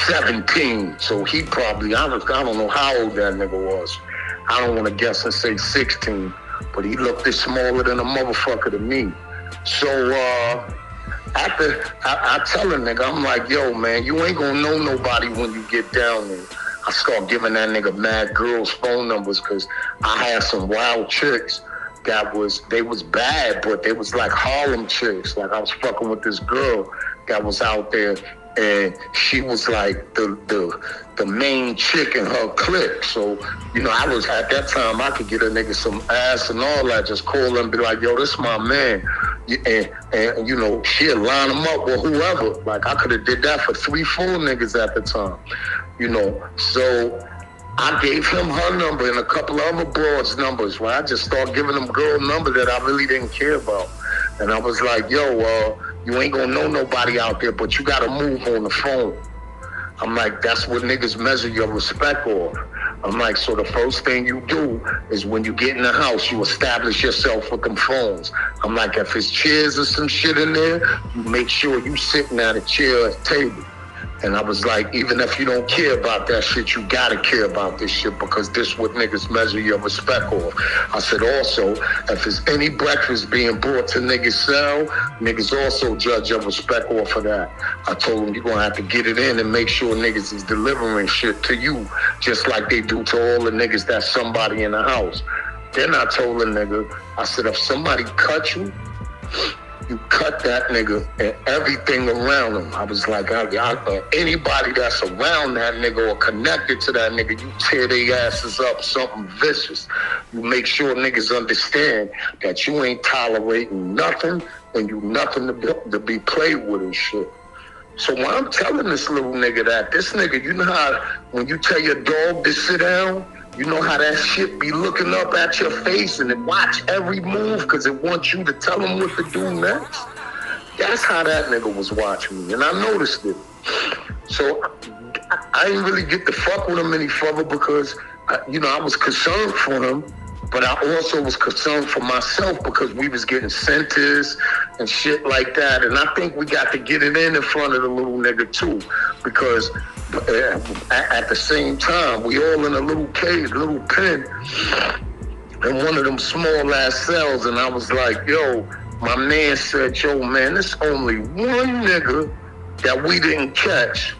Speaker 2: 17. So he probably, I don't know how old that nigga was. I don't want to guess and say 16, but he looked as smaller than a motherfucker to me. So, after I tell a nigga, I'm like, yo, man, you ain't gonna know nobody when you get down there. I start giving that nigga mad girls' phone numbers, because I had some wild chicks they was bad, but they was like Harlem chicks. Like I was fucking with this girl that was out there, and she was like the main chick in her clique. So, you know, I was, at that time, I could get a nigga some ass and all that. Just call him and be like, yo, this my man. And you know, she'll line him up with whoever. Like, I could have did that for 3-4 niggas at the time, you know. So I gave him her number and a couple of other broads' numbers, right? I just started giving them girl numbers that I really didn't care about. And I was like, yo, you ain't gonna know nobody out there, but you gotta move on the phone. I'm like, that's what niggas measure your respect off. I'm like, so the first thing you do is when you get in the house, you establish yourself with them phones. I'm like, if it's chairs or some shit in there, you make sure you sitting at a chair at a table. And I was like, even if you don't care about that shit, you gotta care about this shit, because this what niggas measure your respect off. I said also, if there's any breakfast being brought to niggas' cell, niggas also judge your respect off of that. I told them, you're gonna have to get it in and make sure niggas is delivering shit to you, just like they do to all the niggas that's somebody in the house. Then I told the nigga, I said, if somebody cut you, you cut that nigga and everything around him. I was like, anybody that's around that nigga or connected to that nigga, you tear their asses up, something vicious. You make sure niggas understand that you ain't tolerating nothing and you nothing to be played with and shit. So when I'm telling this little nigga that, this nigga, you know how when you tell your dog to sit down, you know how that shit be looking up at your face and it watch every move because it wants you to tell him what to do next? That's how that nigga was watching me, and I noticed it. So I didn't really get to fuck with him any further because, I was concerned for him, but I also was concerned for myself because we was getting centers and shit like that. And I think we got to get it in front of the little nigga too, because at the same time, we all in a little cage, little pen, in one of them small ass cells. And I was like, yo, my man said, yo, man, there's only one nigga that we didn't catch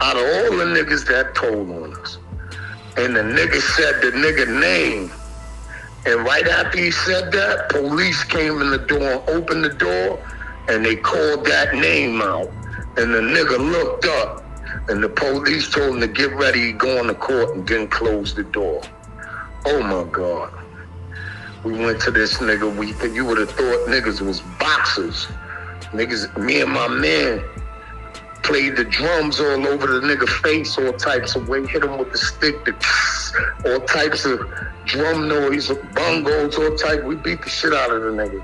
Speaker 2: out of all the niggas that told on us. And the nigga said the nigga name. And right after he said that, police came in the door and opened the door, and they called that name out. And the nigga looked up, and the police told him to get ready, going to court, and then close the door. Oh my God. We went to this nigga, you would have thought niggas was boxers. Niggas, me and my man played the drums all over the nigga face, all types of way, hit him with the stick, all types of drum noise, bongos, all type. We beat the shit out of the nigga.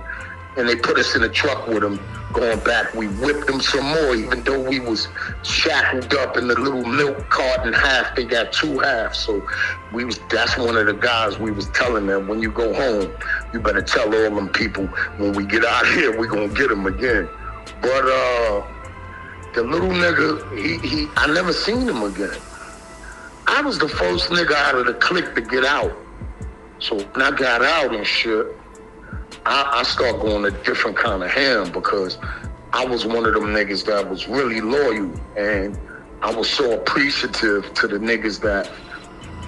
Speaker 2: And they put us in a truck with him going back. We whipped him some more, even though we was shackled up in the little milk carton half. They got two halves. So that's one of the guys we was telling them, when you go home, you better tell all them people, when we get out of here, we gonna get him again. But the little nigga, I never seen him again. I was the first nigga out of the clique to get out. So when I got out and shit, I started going a different kind of ham, because I was one of them niggas that was really loyal, and I was so appreciative to the niggas that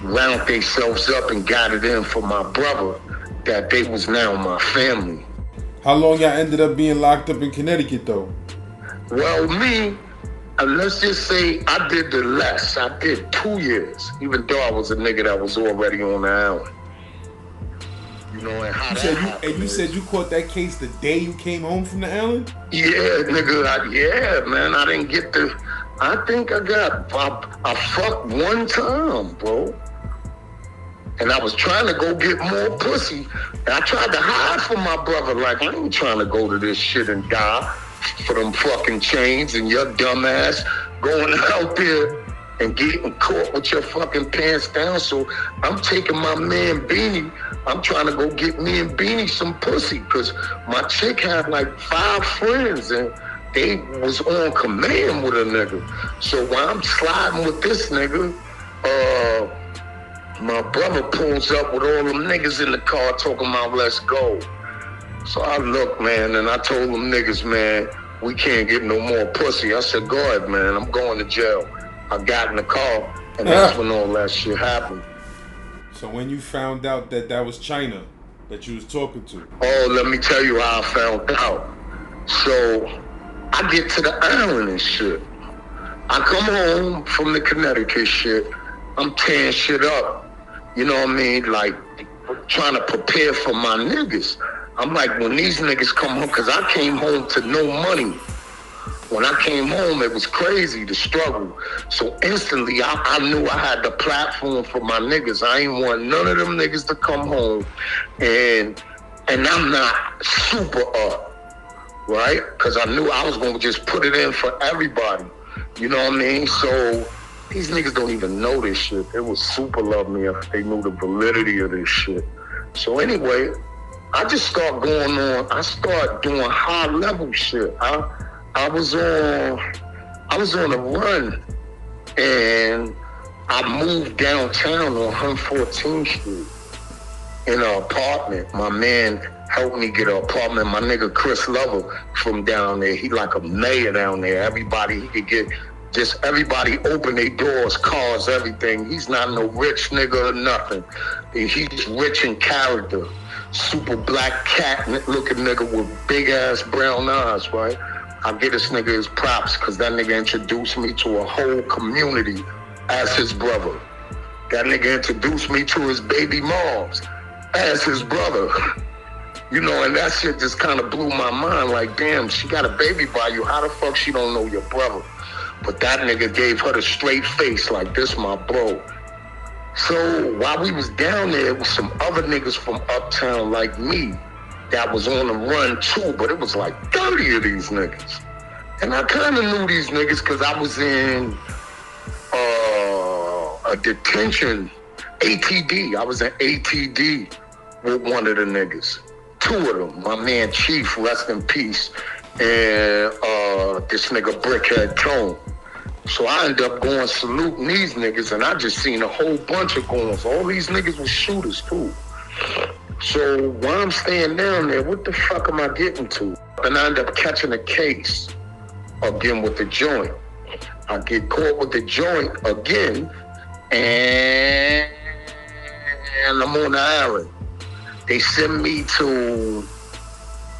Speaker 2: round themselves up and got it in for my brother, that they was now my family.
Speaker 3: How long y'all ended up being locked up in Connecticut though?
Speaker 2: Well, me, let's just say I did the less. I did 2 years, even though I was a nigga that was already on the island. You know, and how
Speaker 3: you said you caught that case the day you came home from the island?
Speaker 2: Yeah, nigga, man. I didn't get I think I fucked one time, bro. And I was trying to go get more pussy. And I tried to hide from my brother, like, I ain't trying to go to this shit and die for them fucking chains, and your dumb ass going out there and getting caught with your fucking pants down. So I'm taking my man Beanie. I'm trying to go get me and Beanie some pussy, because my chick had like 5 friends and they was on command with a nigga. So while I'm sliding with this nigga, my brother pulls up with all them niggas in the car talking about, let's go. So I look, man, and I told them niggas, man, we can't get no more pussy. I said, go ahead, man, I'm going to jail. I got in the car, and that's when all that shit happened.
Speaker 3: So when you found out that that was Chyna that you was talking to?
Speaker 2: Oh, let me tell you how I found out. So I get to the island and shit. I come home from the Connecticut shit. I'm tearing shit up. You know what I mean? Like, trying to prepare for my niggas. I'm like, when these niggas come home, because I came home to no money. When I came home, it was crazy, the struggle. So instantly, I knew I had the platform for my niggas. I ain't want none of them niggas to come home. And I'm not super up, right? Because I knew I was going to just put it in for everybody. You know what I mean? So these niggas don't even know this shit. They would super love me if they knew the validity of this shit. So anyway, I just start going on. I start doing high level shit. I was on a run, and I moved downtown on 114th Street in an apartment. My man helped me get an apartment. My nigga Chris Lover from down there, he like a mayor down there. Everybody, he could get, just everybody open their doors, cars, everything. He's not no rich nigga or nothing. He's rich in character. Super black cat looking nigga with big ass brown eyes, right? I get this nigga his props, because that nigga introduced me to a whole community as his brother. That nigga introduced me to his baby moms as his brother. You know, and that shit just kind of blew my mind. Like, damn, she got a baby by you. How the fuck she don't know your brother? But that nigga gave her the straight face, like, this my bro. So while we was down there, with some other niggas from uptown like me that was on the run too, but it was like 30 of these niggas. And I kind of knew these niggas because I was in a detention, ATD. I was in ATD with one of the niggas. Two of them. My man Chief, rest in peace, and this nigga Brickhead Tone. So I ended up going saluting these niggas, and I just seen a whole bunch of goons. All these niggas was shooters too. So while I'm staying down there, what the fuck am I getting to? And I end up catching a case again with the joint. I get caught with the joint again, and I'm on the island. They send me to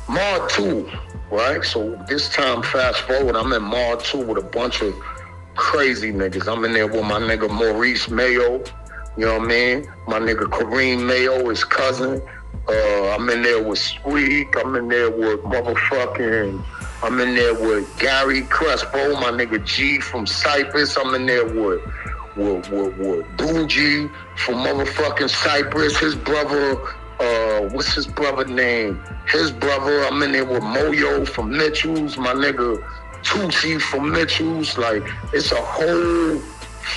Speaker 2: Mar 2, right? So this time, fast forward, I'm in Mar 2 with a bunch of crazy niggas. I'm in there with my nigga Maurice Mayo, you know what I mean? My nigga Kareem Mayo, his cousin. I'm in there with Squeak. I'm in there with I'm in there with Gary Crespo, my nigga G from Cyprus. I'm in there with Bougie from motherfucking Cyprus. His brother, what's his brother name? His brother, I'm in there with Moyo from Mitchell's, my nigga Tucci from Mitchell's. Like, it's a whole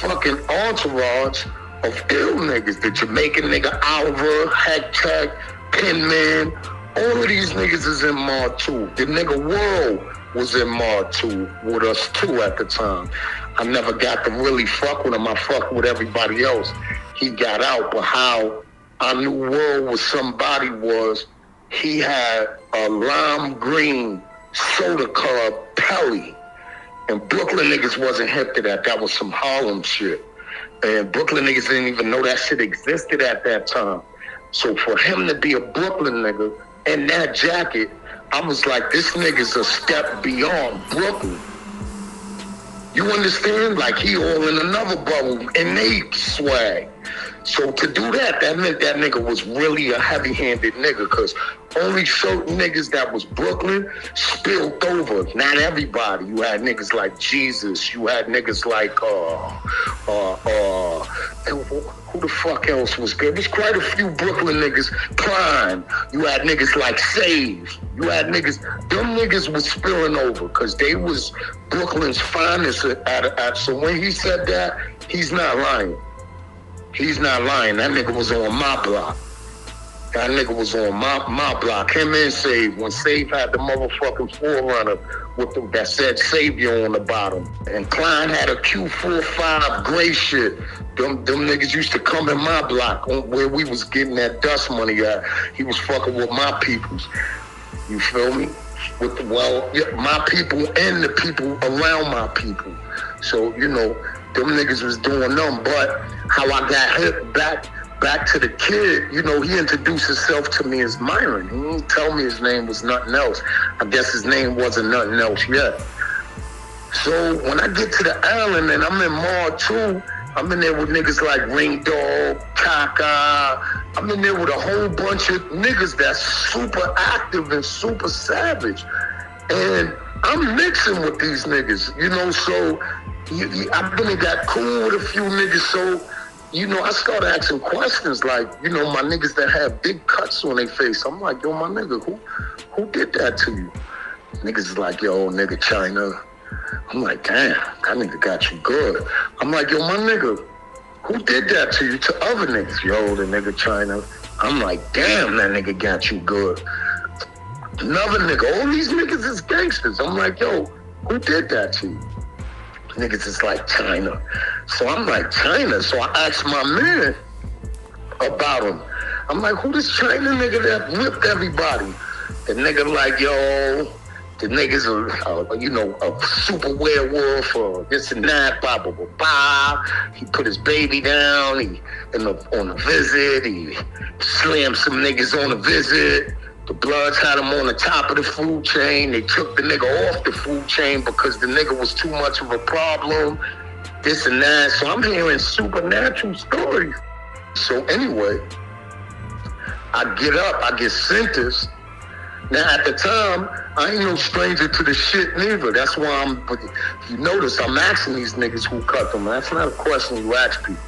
Speaker 2: fucking entourage of ill niggas. The Jamaican nigga Oliver, Hack Pinman, all of these niggas is in Mar 2. The nigga World was in Mar 2 with us too at the time. I never got to really fuck with him. I fucked with everybody else. He got out, but how I knew World was somebody was he had a lime green soda club Pelly. And Brooklyn niggas wasn't hip to that. That was some Harlem shit. And Brooklyn niggas didn't even know that shit existed at that time. So for him to be a Brooklyn nigga in that jacket, I was like, this nigga's a step beyond Brooklyn. You understand? Like, he all in another bubble, and they swag. So to do that, that meant that nigga was really a heavy-handed nigga, because only certain niggas that was Brooklyn spilled over. Not everybody. You had niggas like Jesus. You had niggas like, who the fuck else was good? There's quite a few Brooklyn niggas. Klein. You had niggas like Save. You had niggas. Them niggas was spilling over because they was Brooklyn's finest so when he said that, he's not lying. He's not lying. That nigga was on my block. That nigga was on my block. Him and Save. When Save had the motherfucking Forerunner with that said Savior on the bottom. And Klein had a Q45 gray shit. Them niggas used to come in my block where we was getting that dust money at. He was fucking with my peoples. You feel me? With my people and the people around my people. So, you know, them niggas was doing them. But how I got hit back to the kid, you know, he introduced himself to me as Myron. He didn't tell me his name was nothing else. I guess his name wasn't nothing else yet. So when I get to the island and I'm in Mar 2, I'm in there with niggas like Ring Dog, Kaka. I'm in there with a whole bunch of niggas that's super active and super savage. And I'm mixing with these niggas, you know, so I've been got cool with a few niggas, so, you know, I started asking questions like, you know, my niggas that have big cuts on their face. I'm like, yo, my nigga, who did that to you? Niggas is like, yo, nigga, Chyna. I'm like, damn, that nigga got you good. I'm like, yo, my nigga, who did that to you, to other niggas? Yo, the nigga Chyna. I'm like, damn, that nigga got you good. Another nigga, all these niggas is gangsters. I'm like, yo, who did that to you? Niggas is like Chyna. So I'm like, Chyna? So I asked my man about him. I'm like, who this Chyna nigga that whipped everybody? The nigga like, yo, the niggas are, you know, a super werewolf or this and that, blah, blah, blah, blah. He put his baby down, on a visit, he slammed some niggas on a visit. The Bloods had him on the top of the food chain. They took the nigga off the food chain because the nigga was too much of a problem, this and that. So I'm hearing supernatural stories. So anyway, I get up, I get sentenced. Now at the time, I ain't no stranger to the shit neither. That's why if you notice, I'm asking these niggas who cut them. That's not a question you ask people.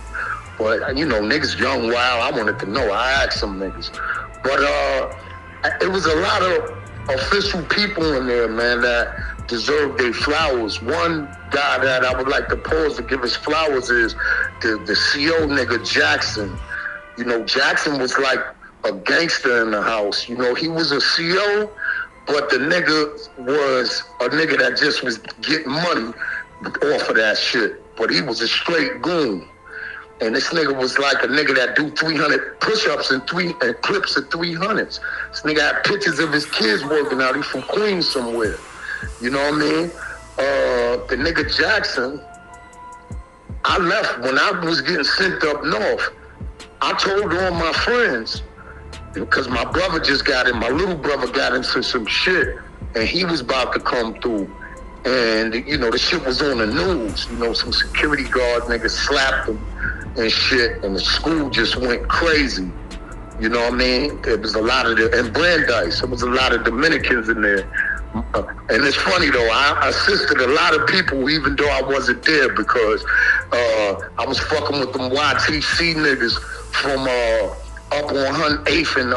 Speaker 2: But, you know, niggas young, wild, I wanted to know. I asked some niggas. But it was a lot of official people in there, man, that deserve their flowers. One guy that I would like to pause to give his flowers is the CO nigga Jackson. You know, Jackson was like a gangster in the house. You know, he was a CO, but the nigga was a nigga that just was getting money off of that shit. But he was a straight goon. And this nigga was like a nigga that do 300 push-ups and clips of 300s. This nigga had pictures of his kids working out. He from Queens somewhere. You know what I mean? The nigga Jackson, I left when I was getting sent up north. I told all my friends, because my brother just got in, my little brother got into some shit, and he was about to come through. And, you know, the shit was on the news. You know, some security guard niggas slapped him and shit, and the school just went crazy. You know what I mean? There was a lot of and Brandeis, there was a lot of Dominicans in there. And it's funny though, I assisted a lot of people even though I wasn't there because I was fucking with them YTC niggas from up on 8th and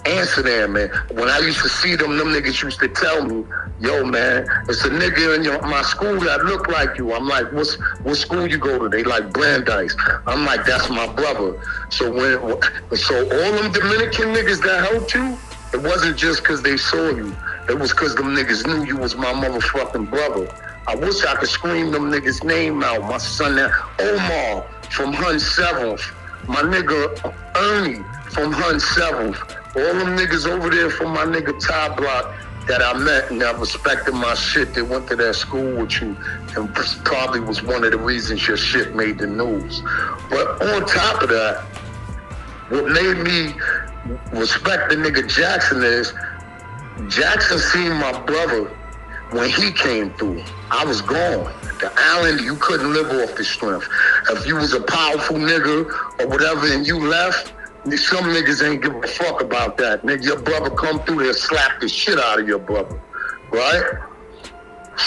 Speaker 2: Amsterdam, man. When I used to see them niggas used to tell me, yo, man, it's a nigga in my school that look like you. I'm like, what school you go to? They like Brandeis. I'm like, that's my brother. So all them Dominican niggas that helped you, it wasn't just because they saw you. It was because them niggas knew you was my motherfucking brother. I wish I could scream them niggas' name out. My son, Omar from Hun 7th. My nigga Ernie from Hun 7th. All them niggas over there from my nigga Ty Block that I met and that respected my shit, they went to that school with you and probably was one of the reasons your shit made the news. But on top of that, what made me respect the nigga Jackson is Jackson seen my brother when he came through. I was gone. The island, you couldn't live off the strength. If you was a powerful nigga or whatever and you left, some niggas ain't give a fuck about that. Nigga, your brother come through there, slap the shit out of your brother, right?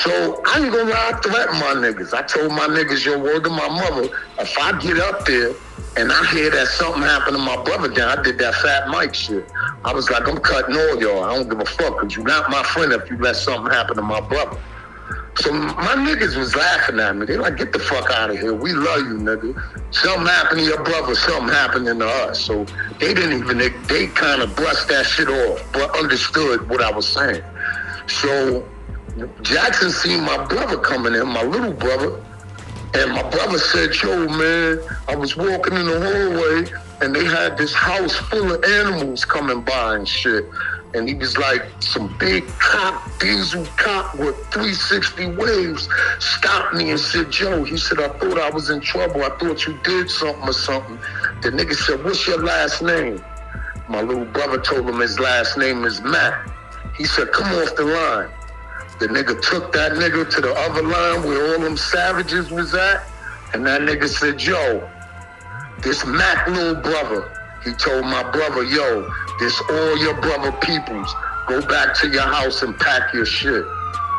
Speaker 2: So I ain't gonna lie, I threatened my niggas. I told my niggas, yo, word to my mother, if I get up there and I hear that something happened to my brother down, I did that Fat Mike shit. I was like, I'm cutting all y'all. I don't give a fuck, because you're not my friend if you let something happen to my brother. So my niggas was laughing at me. They like, get the fuck out of here. We love you, nigga. Something happened to your brother, something happened to us. So they kind of brushed that shit off, but understood what I was saying. So Jackson seen my brother coming in, my little brother, and my brother said, yo, man, I was walking in the hallway, and they had this house full of animals coming by and shit. And he was like, some big diesel cop with 360 waves stopped me and said, Joe, he said, I thought I was in trouble. I thought you did something or something. The nigga said, what's your last name? My little brother told him his last name is Matt. He said, come off the line. The nigga took that nigga to the other line where all them savages was at. And that nigga said, yo, this Matt little brother, he told my brother, yo, this all your brother peoples. Go back to your house and pack your shit.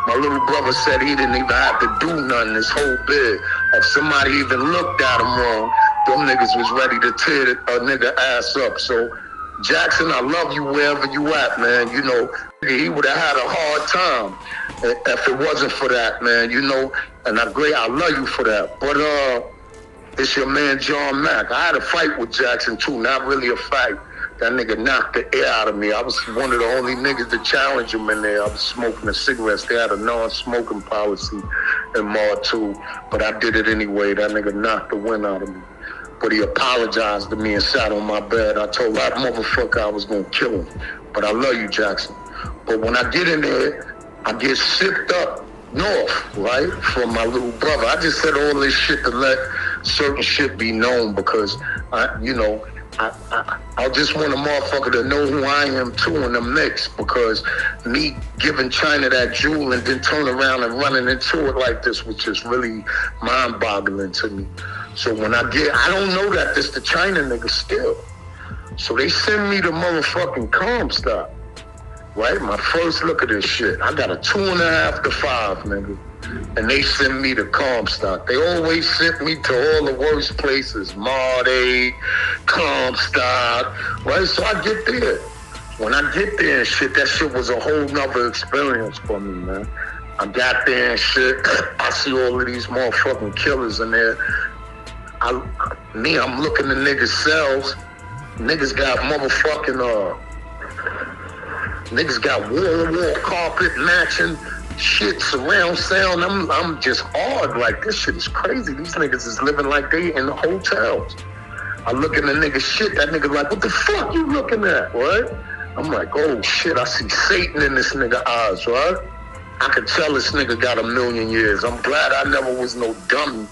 Speaker 2: My little brother said he didn't even have to do nothing this whole bit. If somebody even looked at him wrong, them niggas was ready to tear a nigga ass up. So, Jackson, I love you wherever you at, man. You know, he would have had a hard time if it wasn't for that, man. You know, and I love you for that. But it's your man John Mack. I had a fight with Jackson too, not really a fight. That nigga knocked the air out of me. I was one of the only niggas to challenge him in there. I was smoking the cigarettes. They had a non-smoking policy in Mar 2, but I did it anyway. That nigga knocked the wind out of me. But he apologized to me and sat on my bed. I told that motherfucker I was gonna kill him. But I love you, Jackson. But when I get in there, I get sipped up north, right, from my little brother. I just said all this shit to let certain shit be known because, I just want a motherfucker to know who I am too in the mix, because me giving Chyna that jewel and then turn around and running into it like this was just really mind-boggling to me. So when I don't know that this the Chyna nigga still. So they send me the motherfucking Comstock, right? My first look at this shit. I got a 2.5 to 5, nigga. And they send me to Comstock. They always sent me to all the worst places. Marty, Comstock, right? So I get there. When I get there and shit, that shit was a whole nother experience for me, man. I got there and shit. I see all of these motherfucking killers in there. I'm looking at niggas' cells. Niggas got motherfucking niggas got wall carpet matching shit, surround sound. I'm just awed, like this shit is crazy. These niggas is living like they in the hotels. I look in the nigga shit, that nigga like, what the fuck you looking at, right? I'm like, oh shit, I see Satan in this nigga eyes, right? I could tell this nigga got 1,000,000 years. I'm glad I never was no dummy,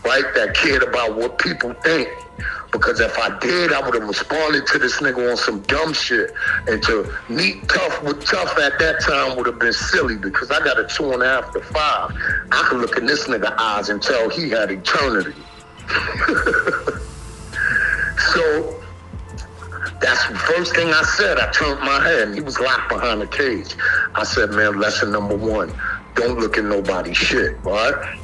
Speaker 2: right, that cared about what people think. Because if I did, I would have responded to this nigga on some dumb shit. And to meet tough with tough at that time would have been silly, because I got a 2.5 to 5. I could look in this nigga eyes and tell he had eternity. So that's the first thing I said. I turned my head and he was locked behind the cage. I said, man, lesson number 1, don't look at nobody's shit, right?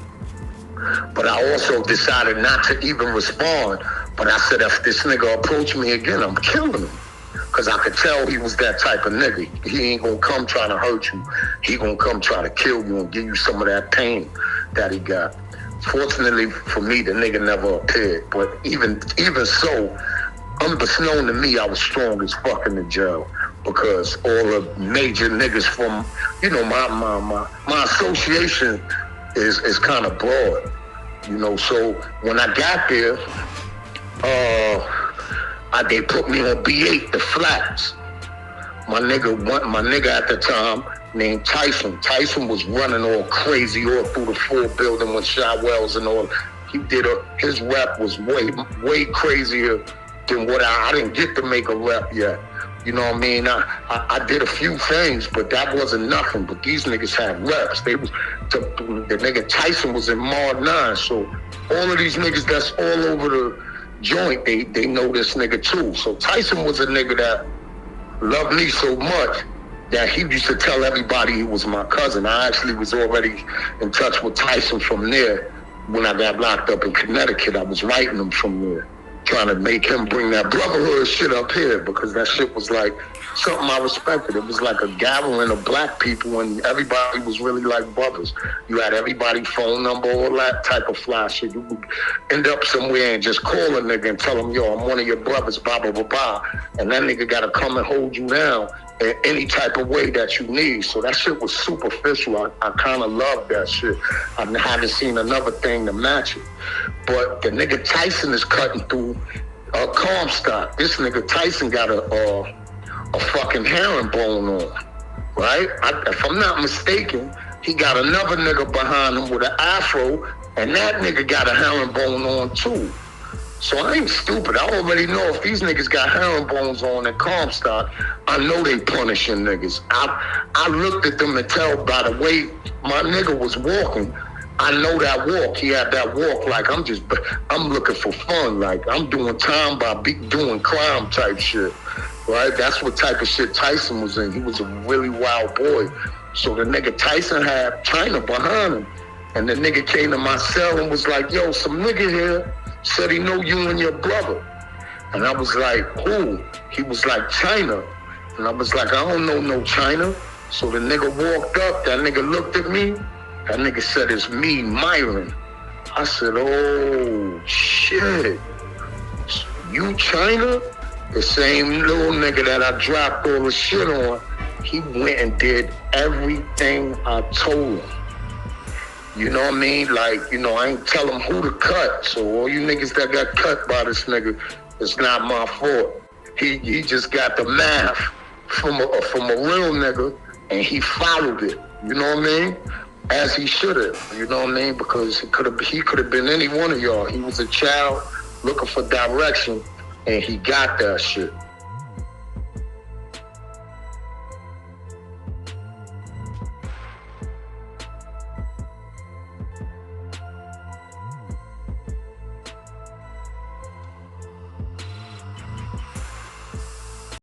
Speaker 2: But I also decided not to even respond. But I said, if this nigga approached me again, I'm killing him. Because I could tell he was that type of nigga. He ain't gonna come trying to hurt you. He gonna come try to kill you and give you some of that pain that he got. Fortunately for me, the nigga never appeared. But even so, unbeknown to me, I was strong as fuck in the jail. Because all the major niggas from, you know, my association is kind of broad. You know, so when I got there, they put me on B8, the flats. My nigga at the time named Tyson. Tyson was running all crazy all through the full building with Shot Wells and all. He did his rep was way crazier than what I didn't get to make a rep yet. You know what I mean? I did a few things, but that wasn't nothing. But these niggas had reps. The nigga Tyson was in Mod 9, so all of these niggas that's all over the joint, they know this nigga too. So Tyson was a nigga that loved me so much that he used to tell everybody he was my cousin. I actually was already in touch with Tyson from there. When I got locked up in Connecticut, I was writing him from there, trying to make him bring that brotherhood shit up here, because that shit was like something I respected. It was like a gathering of black people and everybody was really like brothers. You had everybody's phone number, all that type of fly shit. You would end up somewhere and just call a nigga and tell him, yo, I'm one of your brothers, blah, blah, blah, blah. And that nigga got to come and hold you down in any type of way that you need. So that shit was superficial. I kind of loved that shit. I haven't seen another thing to match it. But the nigga Tyson is cutting through Comstock. This nigga Tyson got a fucking herringbone on, right? If I'm not mistaken, he got another nigga behind him with an afro, and that nigga got a herringbone on too. So I ain't stupid. I already know if these niggas got herringbones on in Comstock, I know they punishing niggas. I looked at them and tell by the way my nigga was walking, I know that walk. He had that walk like I'm looking for fun. Like I'm doing time by doing crime type shit, right? That's what type of shit Tyson was in. He was a really wild boy. So the nigga Tyson had Chyna behind him. And the nigga came to my cell and was like, yo, some nigga here said he know you and your brother. And I was like, who? He was like, Chyna. And I was like, I don't know no Chyna. So the nigga walked up, that nigga looked at me. That nigga said, it's me, Myron. I said, oh, shit. You Chyna? The same little nigga that I dropped all the shit on, he went and did everything I told him. You know what I mean? Like, you know, I ain't tell him who to cut. So all you niggas that got cut by this nigga, it's not my fault. He just got the math from a real nigga, and he followed it. You know what I mean? As he should have. You know what I mean? Because he could have been any one of y'all. He was a child looking for direction, and he got that shit.